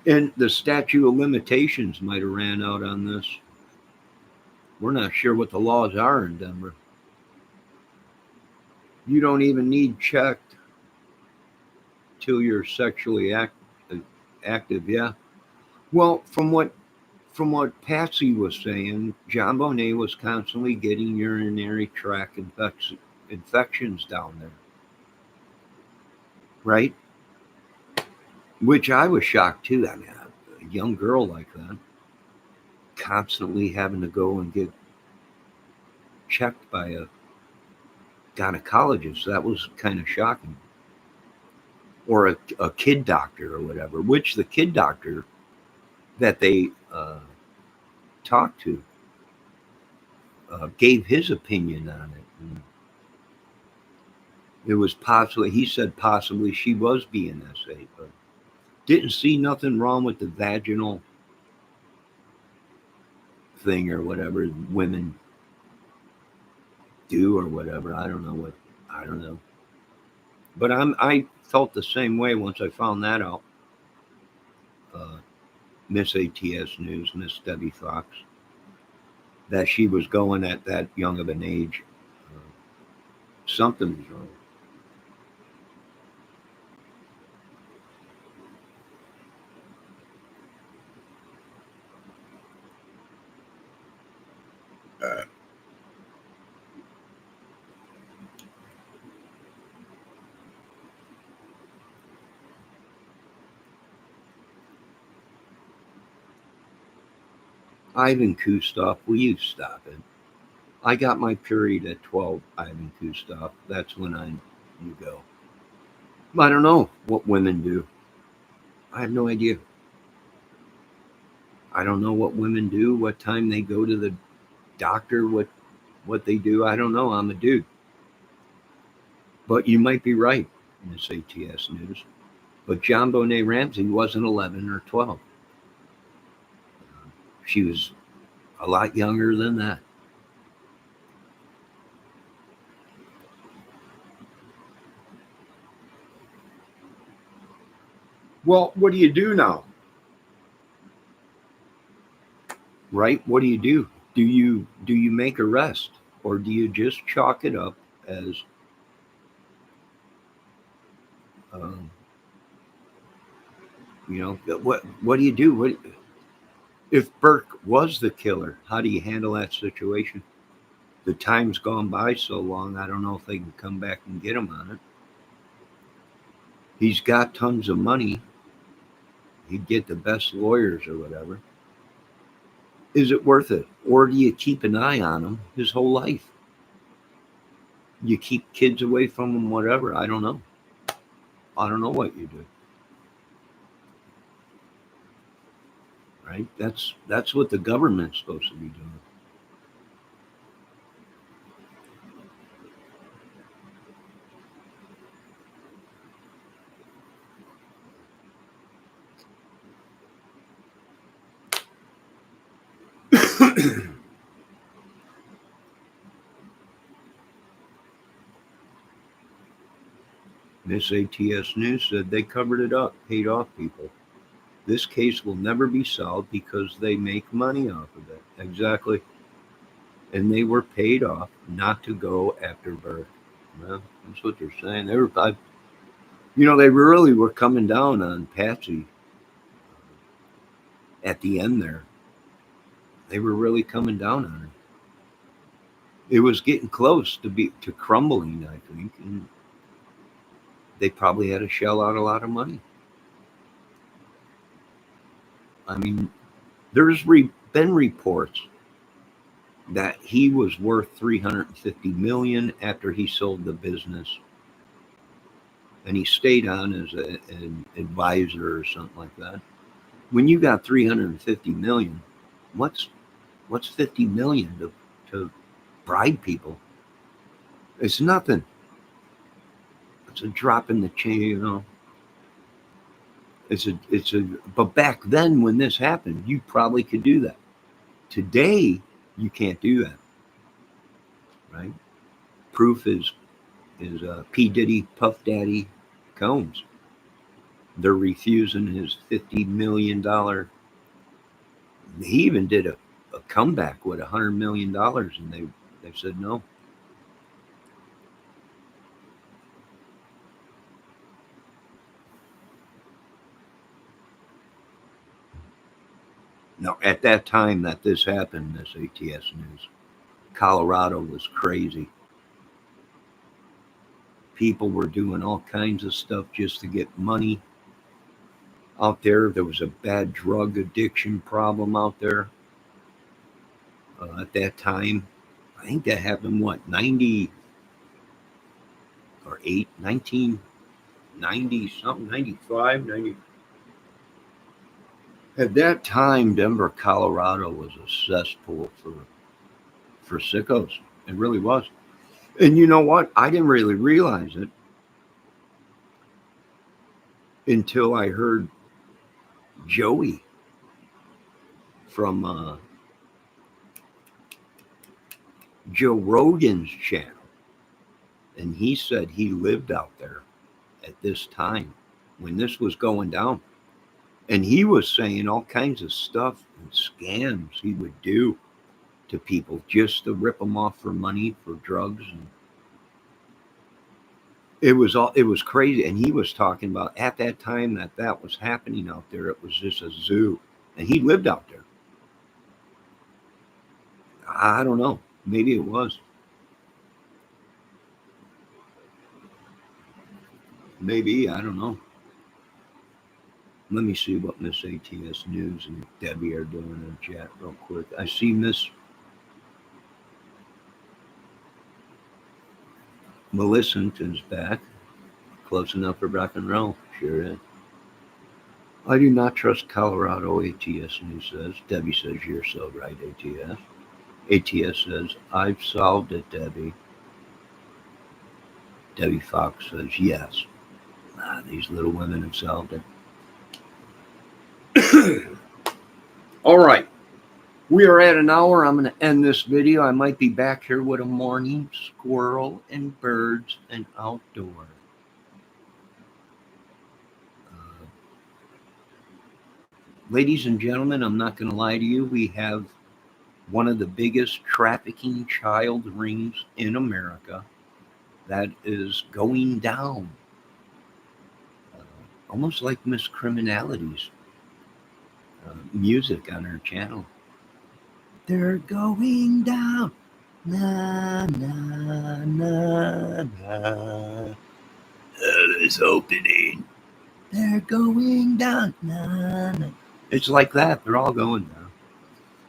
And the statute of limitations might have ran out on this. We're not sure what the laws are in Denver. You don't even need checked till you're sexually active. Yeah. Well, from what Patsy was saying, JonBenet was constantly getting urinary tract infections down there, right? Which I was shocked too. I mean, a young girl like that, constantly having to go and get checked by a gynecologist. That was kind of shocking. Or a kid doctor or whatever, which the kid doctor that they talked to gave his opinion on it. And it was possibly, he said possibly she was being essayed, but didn't see nothing wrong with the vaginal thing or whatever women do or whatever. I don't know. But I felt the same way once I found that out. Miss ATS News, Miss Debbie Fox, that she was going at that young of an age. Something was wrong. Ivan Kustov, will you stop it? I got my period at 12, Ivan Kustov. That's when you go. I don't know what women do. I have no idea. I don't know what women do, what time they go to the doctor, what they do. I don't know. I'm a dude. But you might be right, Miss ATS News. But JonBenet Ramsey wasn't 11 or 12. She was a lot younger than that. Well, what do you do now? Right? What do? Do you make arrest, or do you just chalk it up as um, what do you do? What if Burke was the killer? How do you handle that situation? The time's gone by so long. I don't know if they can come back and get him on it. He's got tons of money. He'd get the best lawyers or whatever. Is it worth it, or do you keep an eye on him his whole life? You keep kids away from him, whatever. I don't know. I don't know what you do. Right? That's what the government's supposed to be doing. Miss ATS News said they covered it up, paid off people. This case will never be solved because they make money off of it. Exactly. And they were paid off not to go after Burke. Well, that's what they're saying. They really were coming down on Patsy at the end there. They were really coming down on her. It was getting close to crumbling, I think, and they probably had to shell out a lot of money. I mean, there's been reports that he was worth 350 million after he sold the business, and he stayed on as an advisor or something like that. When you got 350 million, what's 50 million to bribe people? It's nothing. It's a drop in the chain. But back then when this happened, you probably could do that. Today, you can't do that, right? Proof is P. Diddy, Puff Daddy, Combs. They're refusing his $50 million. He even did a comeback with $100 million, and they said no. Now, at that time that this happened, this ATS News, Colorado was crazy. People were doing all kinds of stuff just to get money out there. There was a bad drug addiction problem out there at that time. I think that happened, 90 or 8, 1990 something, 95, 90. At that time, Denver, Colorado was a cesspool for sickos. It really was. And you know what? I didn't really realize it until I heard Joey from Joe Rogan's channel. And he said he lived out there at this time when this was going down. And he was saying all kinds of stuff and scams he would do to people just to rip them off for money, for drugs. And it was crazy. And he was talking about at that time that was happening out there, it was just a zoo. And he lived out there. I don't know. Maybe it was. Maybe, I don't know. Let me see what Miss ATS News and Debbie are doing in the chat real quick. I see Miss Millicent is back. Close enough for rock and roll. Sure is. I do not trust Colorado, ATS News says. Debbie says, you're so right, ATS. ATS says, I've solved it, Debbie. Debbie Fox says, yes. These little women have solved it. All right. We are at an hour. I'm going to end this video. I might be back here with a morning squirrel and birds and outdoor. Ladies and gentlemen, I'm not going to lie to you. We have one of the biggest trafficking child rings in America that is going down. Almost like Miss Criminality's music on her channel. They're going down. Na, na, na, na. Hell is opening. They're going down. Na, na. It's like that. They're all going down.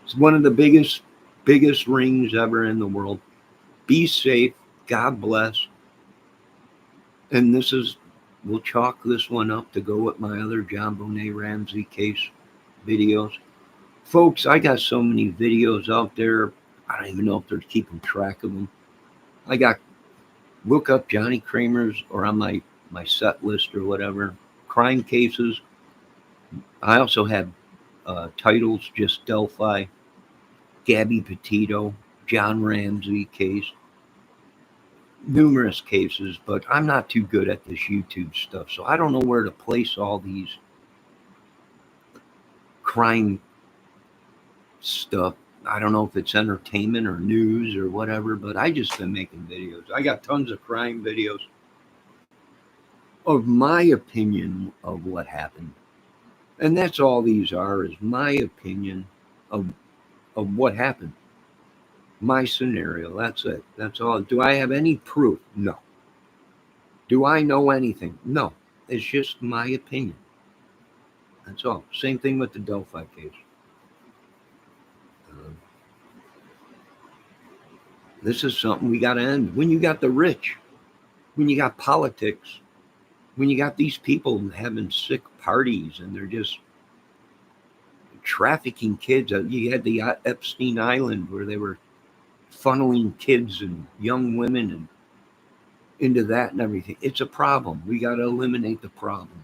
It's one of the biggest rings ever in the world. Be safe. God bless. And this is, we'll chalk this one up to go with my other JonBent Ramsy case videos. Folks, I got so many videos out there. I don't even know if they're keeping track of them. Look up Johnny Kramer's or on my set list or whatever. Crime cases. I also have titles, just Delphi, Gabby Petito, John Ramsey case. Numerous cases, but I'm not too good at this YouTube stuff, so I don't know where to place all these crime stuff. I don't know if it's entertainment or news or whatever, but I just been making videos. I got tons of crime videos of my opinion of what happened. And that's all these are, is my opinion of what happened. My scenario, that's it. That's all. Do I have any proof? No. Do I know anything? No. It's just my opinion. That's all. Same thing with the Delphi case. This is something we got to end. When you got the rich, when you got politics, when you got these people having sick parties and they're just trafficking kids. You had the Epstein Island where they were funneling kids and young women and into that and everything. It's a problem. We got to eliminate the problem.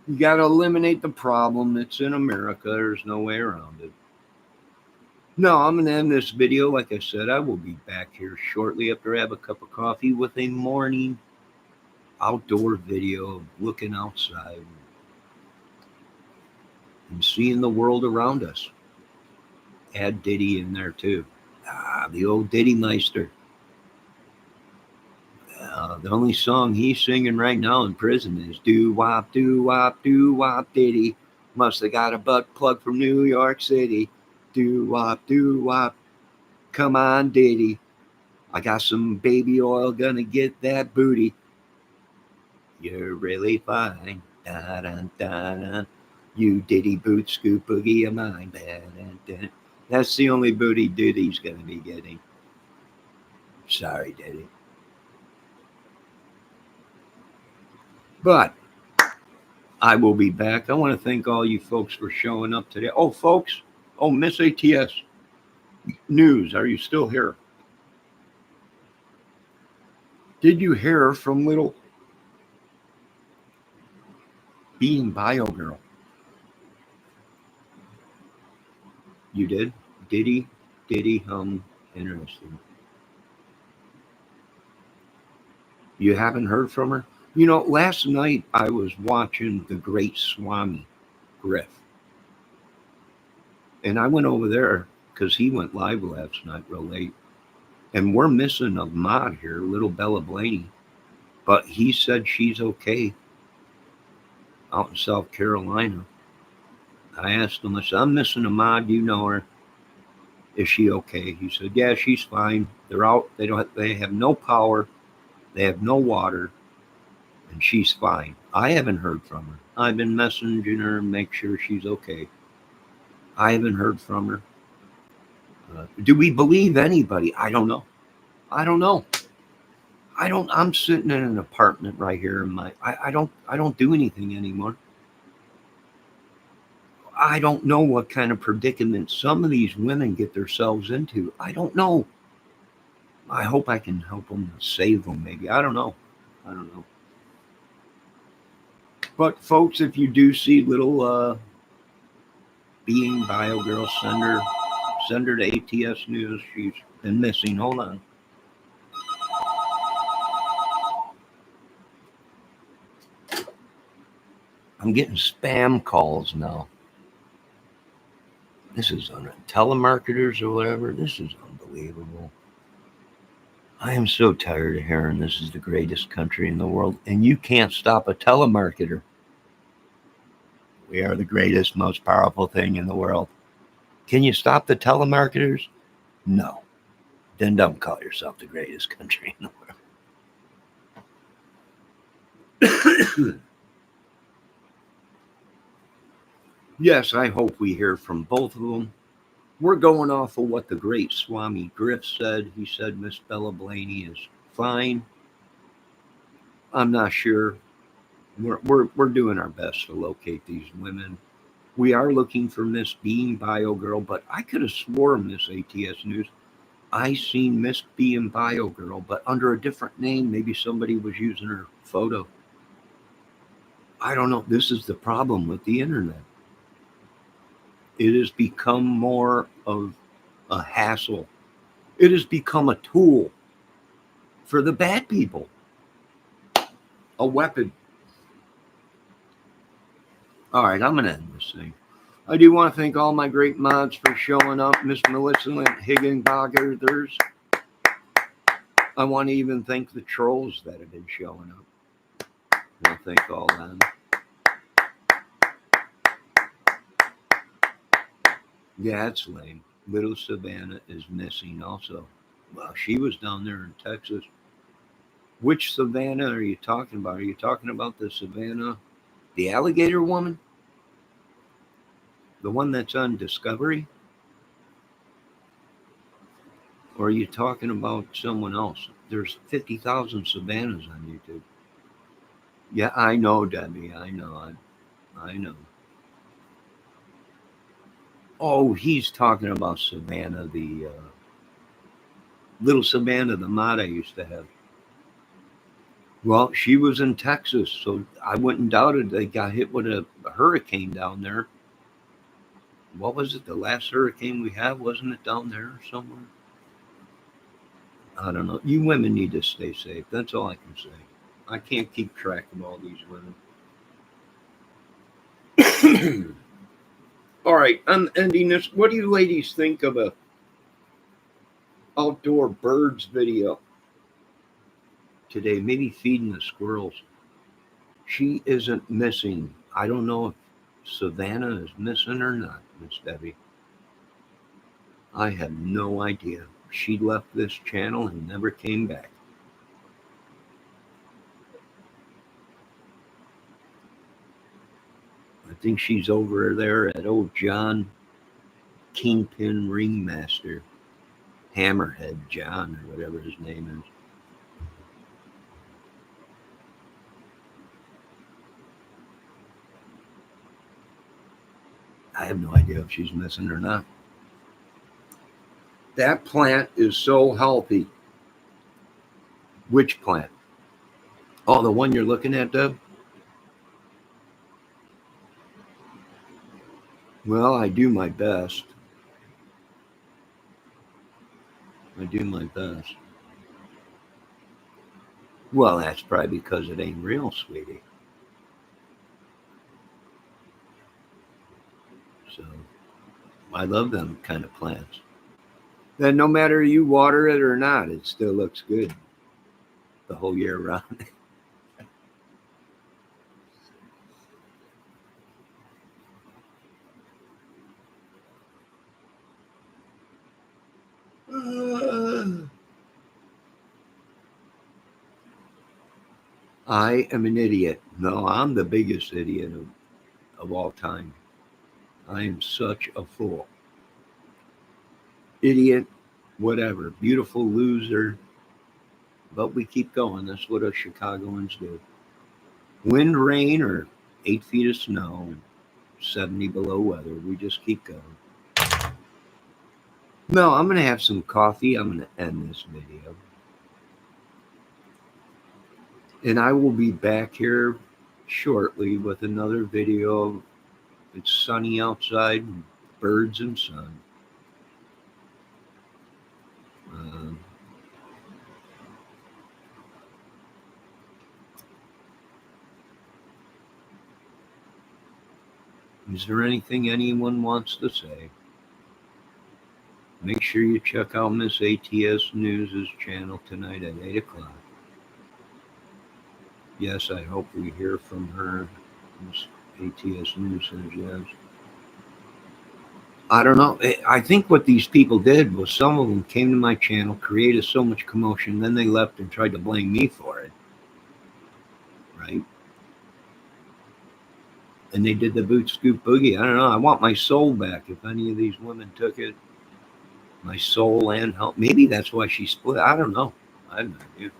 You got to eliminate the problem. It's in America. There's no way around it. No, I'm going to end this video. Like I said, I will be back here shortly after I have a cup of coffee with a morning outdoor video of looking outside and seeing the world around us. Add Diddy in there too. The old Diddy Meister. The only song he's singing right now in prison is doo-wop, doo-wop, doo-wop, Diddy. Must have got a butt plug from New York City. Doo-wop, doo-wop, come on, Diddy. I got some baby oil, gonna get that booty. You're really fine. Da-da-da-da. You Diddy boot scoop boogie of mine. Da-da-da. That's the only booty Diddy's gonna be getting. Sorry, Diddy. But I will be back. I want to thank all you folks for showing up today. Oh, folks. Oh, Miss ATS News. Are you still here? Did you hear from little Bean Bio Girl? You did? Diddy, interesting. You haven't heard from her? You know, last night I was watching the Great Swami Griff. And I went over there because he went live last night real late. And we're missing a mod here, little Bella Blaney. But he said she's okay out in South Carolina. I asked him, I said, I'm missing a mod. Do you know her? Is she okay? He said, yeah, she's fine. They're out. They have no power. They have no water, and she's fine. I haven't heard from her. I've been messaging her and make sure she's okay. I haven't heard from her. Do we believe anybody? I don't know. I don't know. I'm sitting in an apartment right here in my. I don't do anything anymore. I don't know what kind of predicament some of these women get themselves into. I don't know. I hope I can help them save them. Maybe I don't know. I don't know. But folks, if you do see little being bio girl, send her to ATS News. She's been missing. Hold on. I'm getting spam calls now. This is on telemarketers or whatever. This is unbelievable. I am so tired of hearing this is the greatest country in the world, and you can't stop a telemarketer. We are the greatest, most powerful thing in the world. Can you stop the telemarketers? No. Then don't call yourself the greatest country in the world. Yes, I hope we hear from both of them. We're going off of what the great Swami Griff said. He said Miss Bella Blaney is fine. I'm not sure. We're doing our best to locate these women. We are looking for Miss Being Bio Girl, but I could have sworn Miss ATS News I seen Miss Being Bio Girl, but under a different name. Maybe somebody was using her photo. I don't know. This is the problem with the internet. It has become more of a hassle. It has become a tool for the bad people, a weapon. All right, I'm going to end this thing. I do want to thank all my great mods for showing up. Miss Melissa Higginbothers. I want to even thank the trolls that have been showing up. I want to thank all them. Yeah, it's lame. Little Savannah is missing also. Well, she was down there in Texas. Which Savannah are you talking about? Are you talking about the Savannah, the alligator woman? The one that's on Discovery? Or are you talking about someone else? There's 50,000 Savannahs on YouTube. Yeah, I know, Debbie. I know. I know. Oh, he's talking about Savannah, the little Savannah, the mod I used to have. Well, she was in Texas, so I wouldn't doubt it. They got hit with a hurricane down there. What was it? The last hurricane we had, wasn't it down there somewhere? I don't know. You women need to stay safe. That's all I can say. I can't keep track of all these women. All right, I'm ending this. What do you ladies think of a outdoor birds video today? Maybe feeding the squirrels. She isn't missing. I don't know if Savannah is missing or not, Miss Debbie. I have no idea. She left this channel and never came back. I think she's over there at old John Kingpin Ringmaster, Hammerhead John, or whatever his name is. I have no idea if she's missing or not. That plant is so healthy. Which plant? Oh, the one you're looking at, Deb? Well, I do my best. I do my best. Well, that's probably because it ain't real, sweetie. So, I love them kind of plants. Then no matter you water it or not, it still looks good the whole year round. I am an idiot. No, I'm the biggest idiot of all time. I am such a fool. Idiot, whatever. Beautiful loser. But we keep going. That's what us Chicagoans do. Wind, rain, or 8 feet of snow, 70 below weather. We just keep going. No, I'm going to have some coffee. I'm going to end this video. And I will be back here shortly with another video. It's sunny outside, birds and sun. Uh, is there anything anyone wants to say? Make sure you check out Miss ATS News' channel tonight at 8 o'clock. Yes, I hope we hear from her. Miss ATS News says yes. I don't know. I think what these people did was some of them came to my channel, created so much commotion, then they left and tried to blame me for it. Right? And they did the boot scoop boogie. I don't know. I want my soul back. If any of these women took it, my soul and help. Maybe that's why she split. I don't know. I have no idea.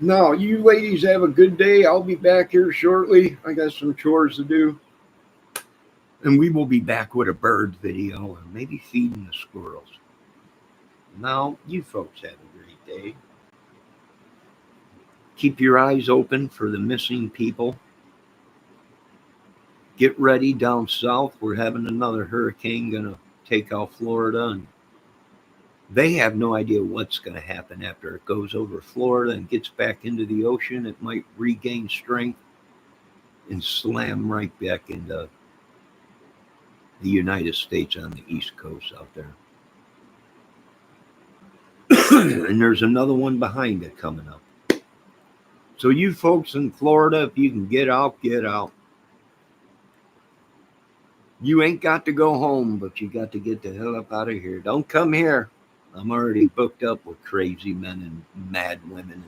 No, you ladies have a good day. I'll be back here shortly. I got some chores to do. And we will be back with a bird video or maybe feeding the squirrels. Now, you folks have a great day. Keep your eyes open for the missing people. Get ready down south. We're having another hurricane going to take out Florida, and they have no idea what's going to happen after it goes over Florida and gets back into the ocean. It might regain strength and slam right back into the United States on the East Coast out there. And there's another one behind it coming up. So you folks in Florida, if you can get out, get out. You ain't got to go home, but you got to get the hell up out of here. Don't come here. I'm already booked up with crazy men and mad women and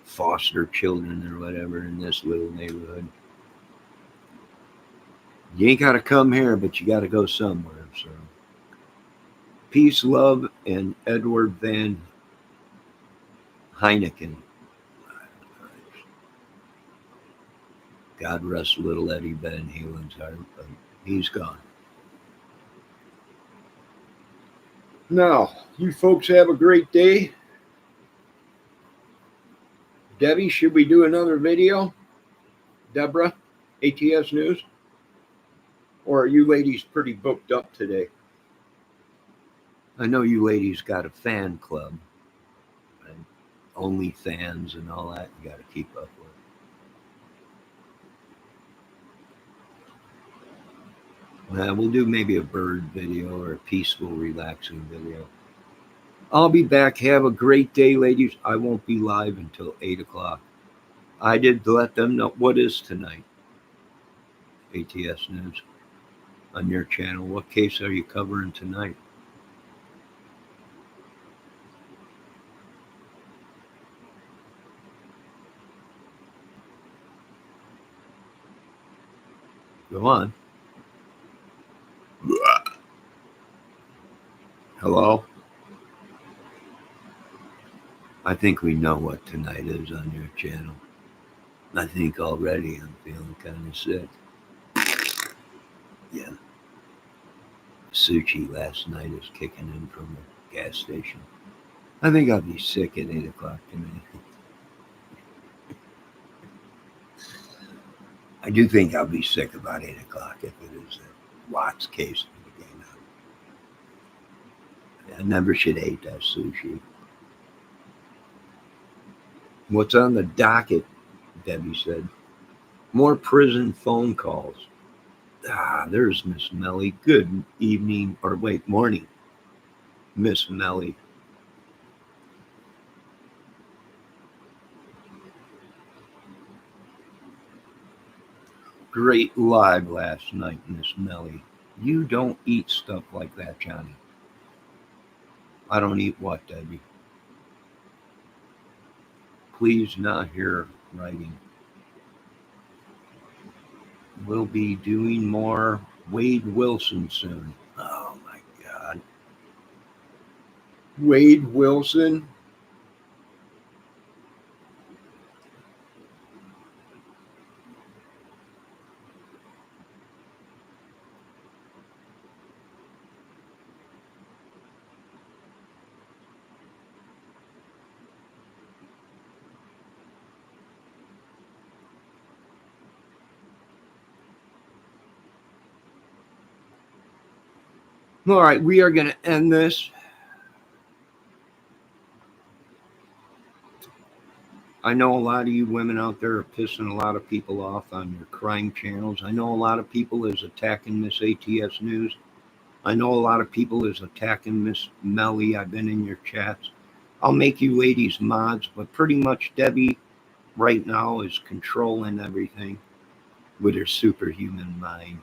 foster children or whatever in this little neighborhood. You ain't got to come here, but you got to go somewhere. So, peace, love, and Edward Van Heineken. God rest little Eddie Van Halen's heart, but he's gone. Now, you folks have a great day. Debbie, should we do another video? Deborah, ATS News? Or are you ladies pretty booked up today? I know you ladies got a fan club, and OnlyFans and all that you got to keep up with. We'll do maybe a bird video or a peaceful, relaxing video. I'll be back. Have a great day, ladies. I won't be live until 8 o'clock. I did let them know what is tonight. ATS News on your channel. What case are you covering tonight? Go on. Hello? I think we know what tonight is on your channel. I think already I'm feeling kind of sick. Yeah. Sushi last night is kicking in from the gas station. I think I'll be sick at 8 o'clock tonight. I do think I'll be sick about 8 o'clock if it is a Watts case of the game out. I never should have ate that sushi. What's on the docket, Debbie said. More prison phone calls. There's Miss Melly. Good evening, or wait, morning, Miss Melly. Great live last night, Miss Melly. You don't eat stuff like that, Johnny. I don't eat what, Debbie? Please not hear writing. We'll be doing more Wade Wilson soon. Oh my God. Wade Wilson. All right, we are going to end this. I know a lot of you women out there are pissing a lot of people off on your crime channels. I know a lot of people is attacking Miss ATS News. I know a lot of people is attacking Miss Melly. I've been in your chats. I'll make you ladies mods, but pretty much Debbie right now is controlling everything with her superhuman mind.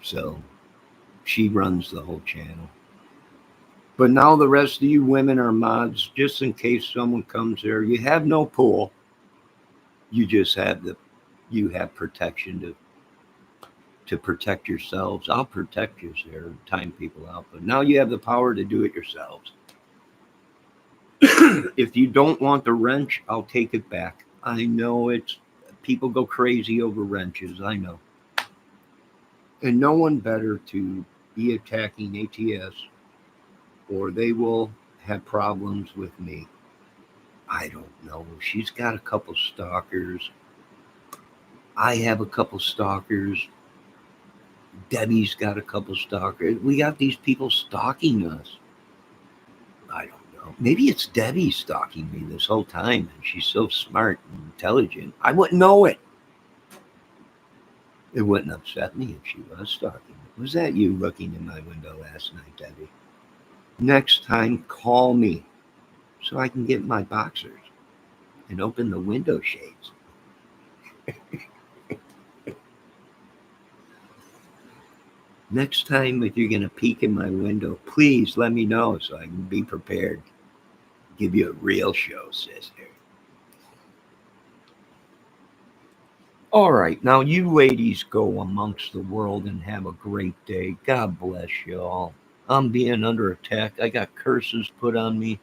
So she runs the whole channel. But now the rest of you women are mods, just in case someone comes there. You have no pool. You just have protection to protect yourselves. I'll protect you there and time people out. But now you have the power to do it yourselves. If you don't want the wrench, I'll take it back. I know people go crazy over wrenches. I know. And no one better to be attacking ATS or they will have problems with me. I don't know. She's got a couple stalkers. I have a couple stalkers. Debbie's got a couple stalkers. We got these people stalking us. I don't know. Maybe it's Debbie stalking me this whole time, and she's so smart and intelligent. I wouldn't know it. It wouldn't upset me if she was stalking me. Was that you looking in my window last night, Debbie? Next time, call me so I can get my boxers and open the window shades. Next time, if you're going to peek in my window, please let me know so I can be prepared. Give you a real show, sister. All right, now you ladies go amongst the world and have a great day. God bless you all. I'm being under attack. I got curses put on me.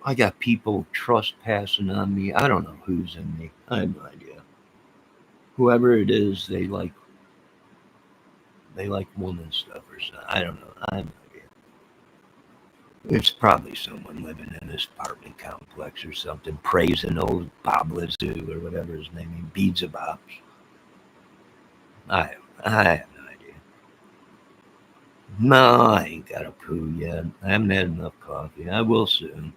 I got people trespassing on me. I don't know who's in me. I have no idea. Whoever it is, they like woman stuff or something. I don't know. I have no idea. It's probably someone living in this apartment complex or something, praising old Bob Lazoo or whatever his name is, Beads of Bobs. I have no idea. No, I ain't got a poo yet. I haven't had enough coffee. I will soon.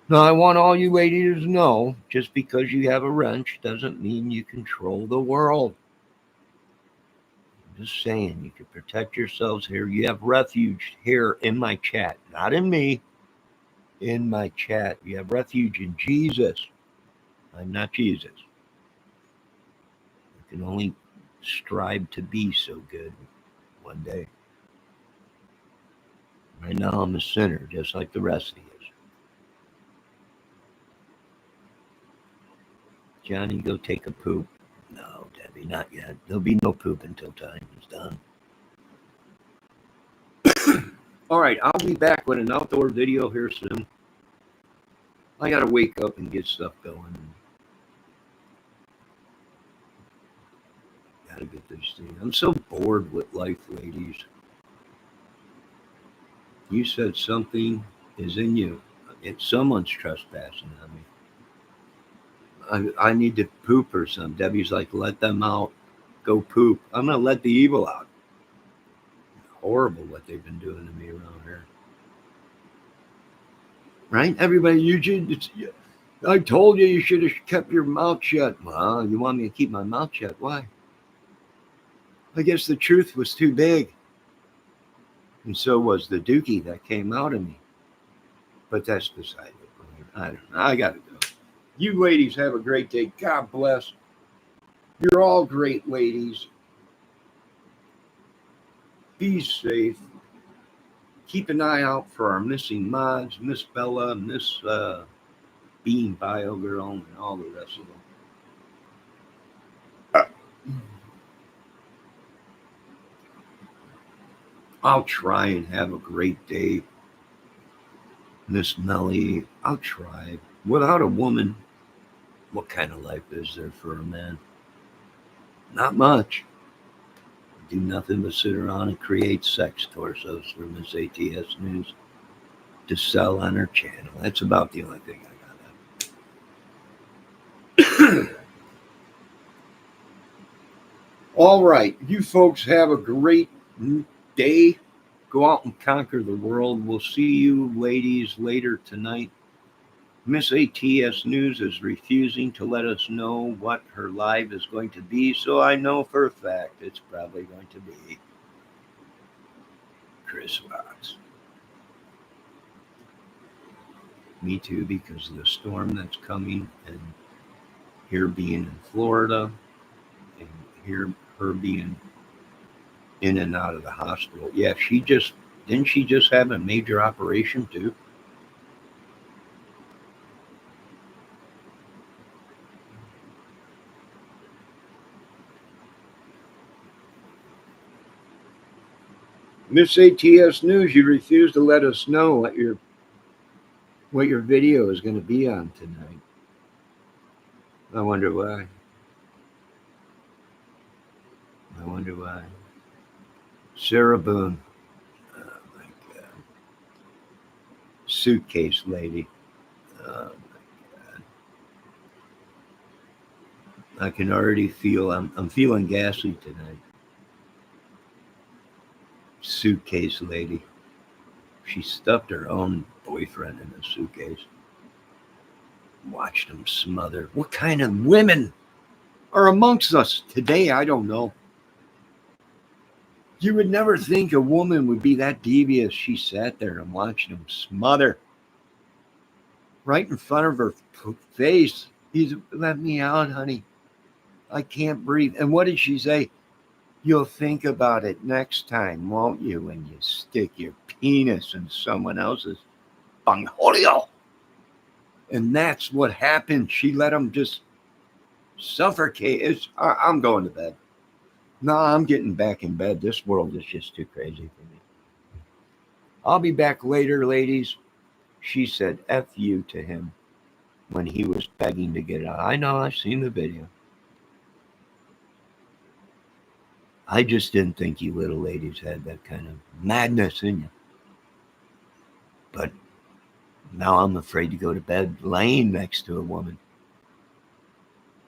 Now, I want all you ladies to know, just because you have a wrench doesn't mean you control the world. I'm just saying, you can protect yourselves here. You have refuge here in my chat, not in me, in my chat. You have refuge in Jesus. I'm not Jesus. I can only strive to be so good one day. Right now, I'm a sinner, just like the rest of you. Johnny, go take a poop. No, Debbie, not yet. There'll be no poop until time is done. All right, I'll be back with an outdoor video here soon. I got to wake up and get stuff going. Got to get these things. I'm so bored with life, ladies. You said something is in you. Someone's trespassing on me. I need to poop or something. Debbie's like, let them out. Go poop. I'm going to let the evil out. Horrible what they've been doing to me around here. Right? Everybody, I told you you should have kept your mouth shut. Well, you want me to keep my mouth shut? Why? I guess the truth was too big. And so was the dookie that came out of me. But that's beside the point. I don't know. I got to go. You ladies have a great day. God bless. You're all great ladies. Be safe. Keep an eye out for our missing mods, Miss Bella, Miss Bean Bio Girl, and all the rest of them. I'll try and have a great day, Miss Melly. I'll try. Without a woman, what kind of life is there for a man? Not much. Do nothing but sit around and create sex torsos for Miss ATS News to sell on her channel. That's about the only thing I got. All right. You folks have a great day. Go out and conquer the world. We'll see you ladies later tonight. Miss ATS News is refusing to let us know what her live is going to be, so I know for a fact it's probably going to be Chris Fox. Me too, because of the storm that's coming, and here being in Florida, and here her being in and out of the hospital. Yeah, didn't she just have a major operation too? Miss ATS News, you refuse to let us know what your video is going to be on tonight. I wonder why. Sarah Boone. Oh my God. Suitcase lady. Oh my God. I can already feel I'm feeling gassy tonight. Suitcase lady. She stuffed her own boyfriend in a suitcase. Watched him smother. What kind of women are amongst us today? I don't know. You would never think a woman would be that devious. She sat there and watched him smother right in front of her face. He's, let me out, honey. I can't breathe. And what did she say? You'll think about it next time, won't you, when you stick your penis in someone else's bunghole? And that's what happened. She let him just suffocate. I'm going to bed. No, I'm getting back in bed. This world is just too crazy for me. I'll be back later, ladies. She said F you to him when he was begging to get out. I know, I've seen the video. I just didn't think you little ladies had that kind of madness in you. But now I'm afraid to go to bed laying next to a woman.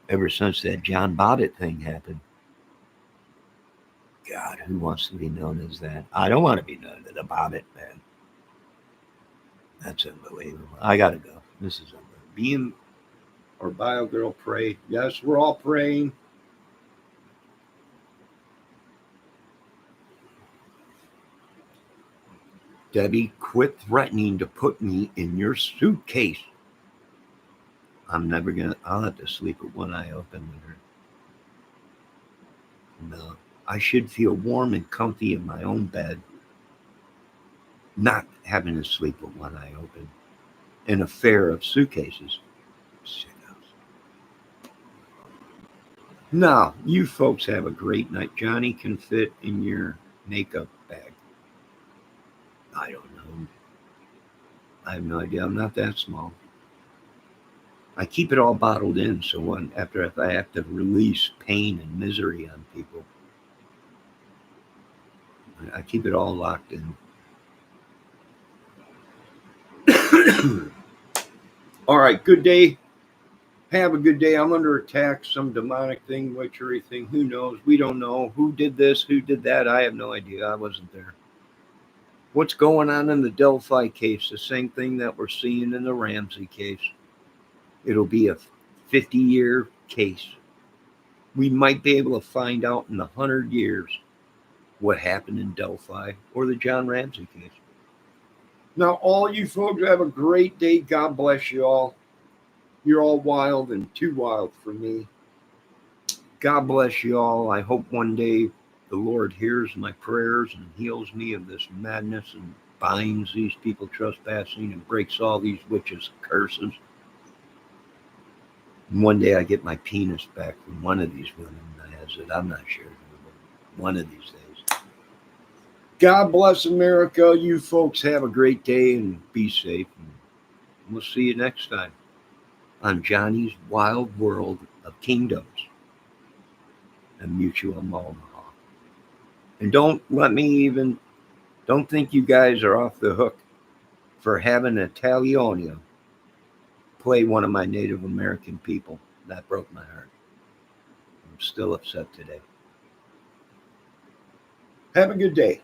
Ever since that John Bobbitt thing happened. God, who wants to be known as that? I don't want to be known as a Bobbitt, man. That's unbelievable. I got to go. This is unbelievable. Being or Bio Girl pray. Yes, we're all praying. Debbie, quit threatening to put me in your suitcase. I'll have to sleep with one eye open with her. No, I should feel warm and comfy in my own bed, not having to sleep with one eye open. An affair of suitcases. Now, you folks have a great night. Johnny can fit in your makeup bag. I don't know. I have no idea. I'm not that small. I keep it all bottled in, so if I have to release pain and misery on people, I keep it all locked in. All right, good day. Have a good day. I'm under attack, some demonic thing, witchery thing. Who knows? We don't know. Who did this? Who did that? I have no idea. I wasn't there. What's going on in the Delphi case? The same thing that we're seeing in the Ramsey case. It'll be a 50-year case. We might be able to find out in 100 years what happened in Delphi or the John Ramsey case. Now, all you folks have a great day. God bless you all. You're all wild and too wild for me. God bless you all. I hope one day the Lord hears my prayers and heals me of this madness and binds these people trespassing and breaks all these witches' curses. And one day I get my penis back from one of these women that has it. I'm not sure. One of these days. God bless America. You folks have a great day and be safe. And we'll see you next time on Johnny's Wild World of Kingdoms and Mutual Omaha. And don't think you guys are off the hook for having Italiano play one of my Native American people. That broke my heart. I'm still upset today. Have a good day.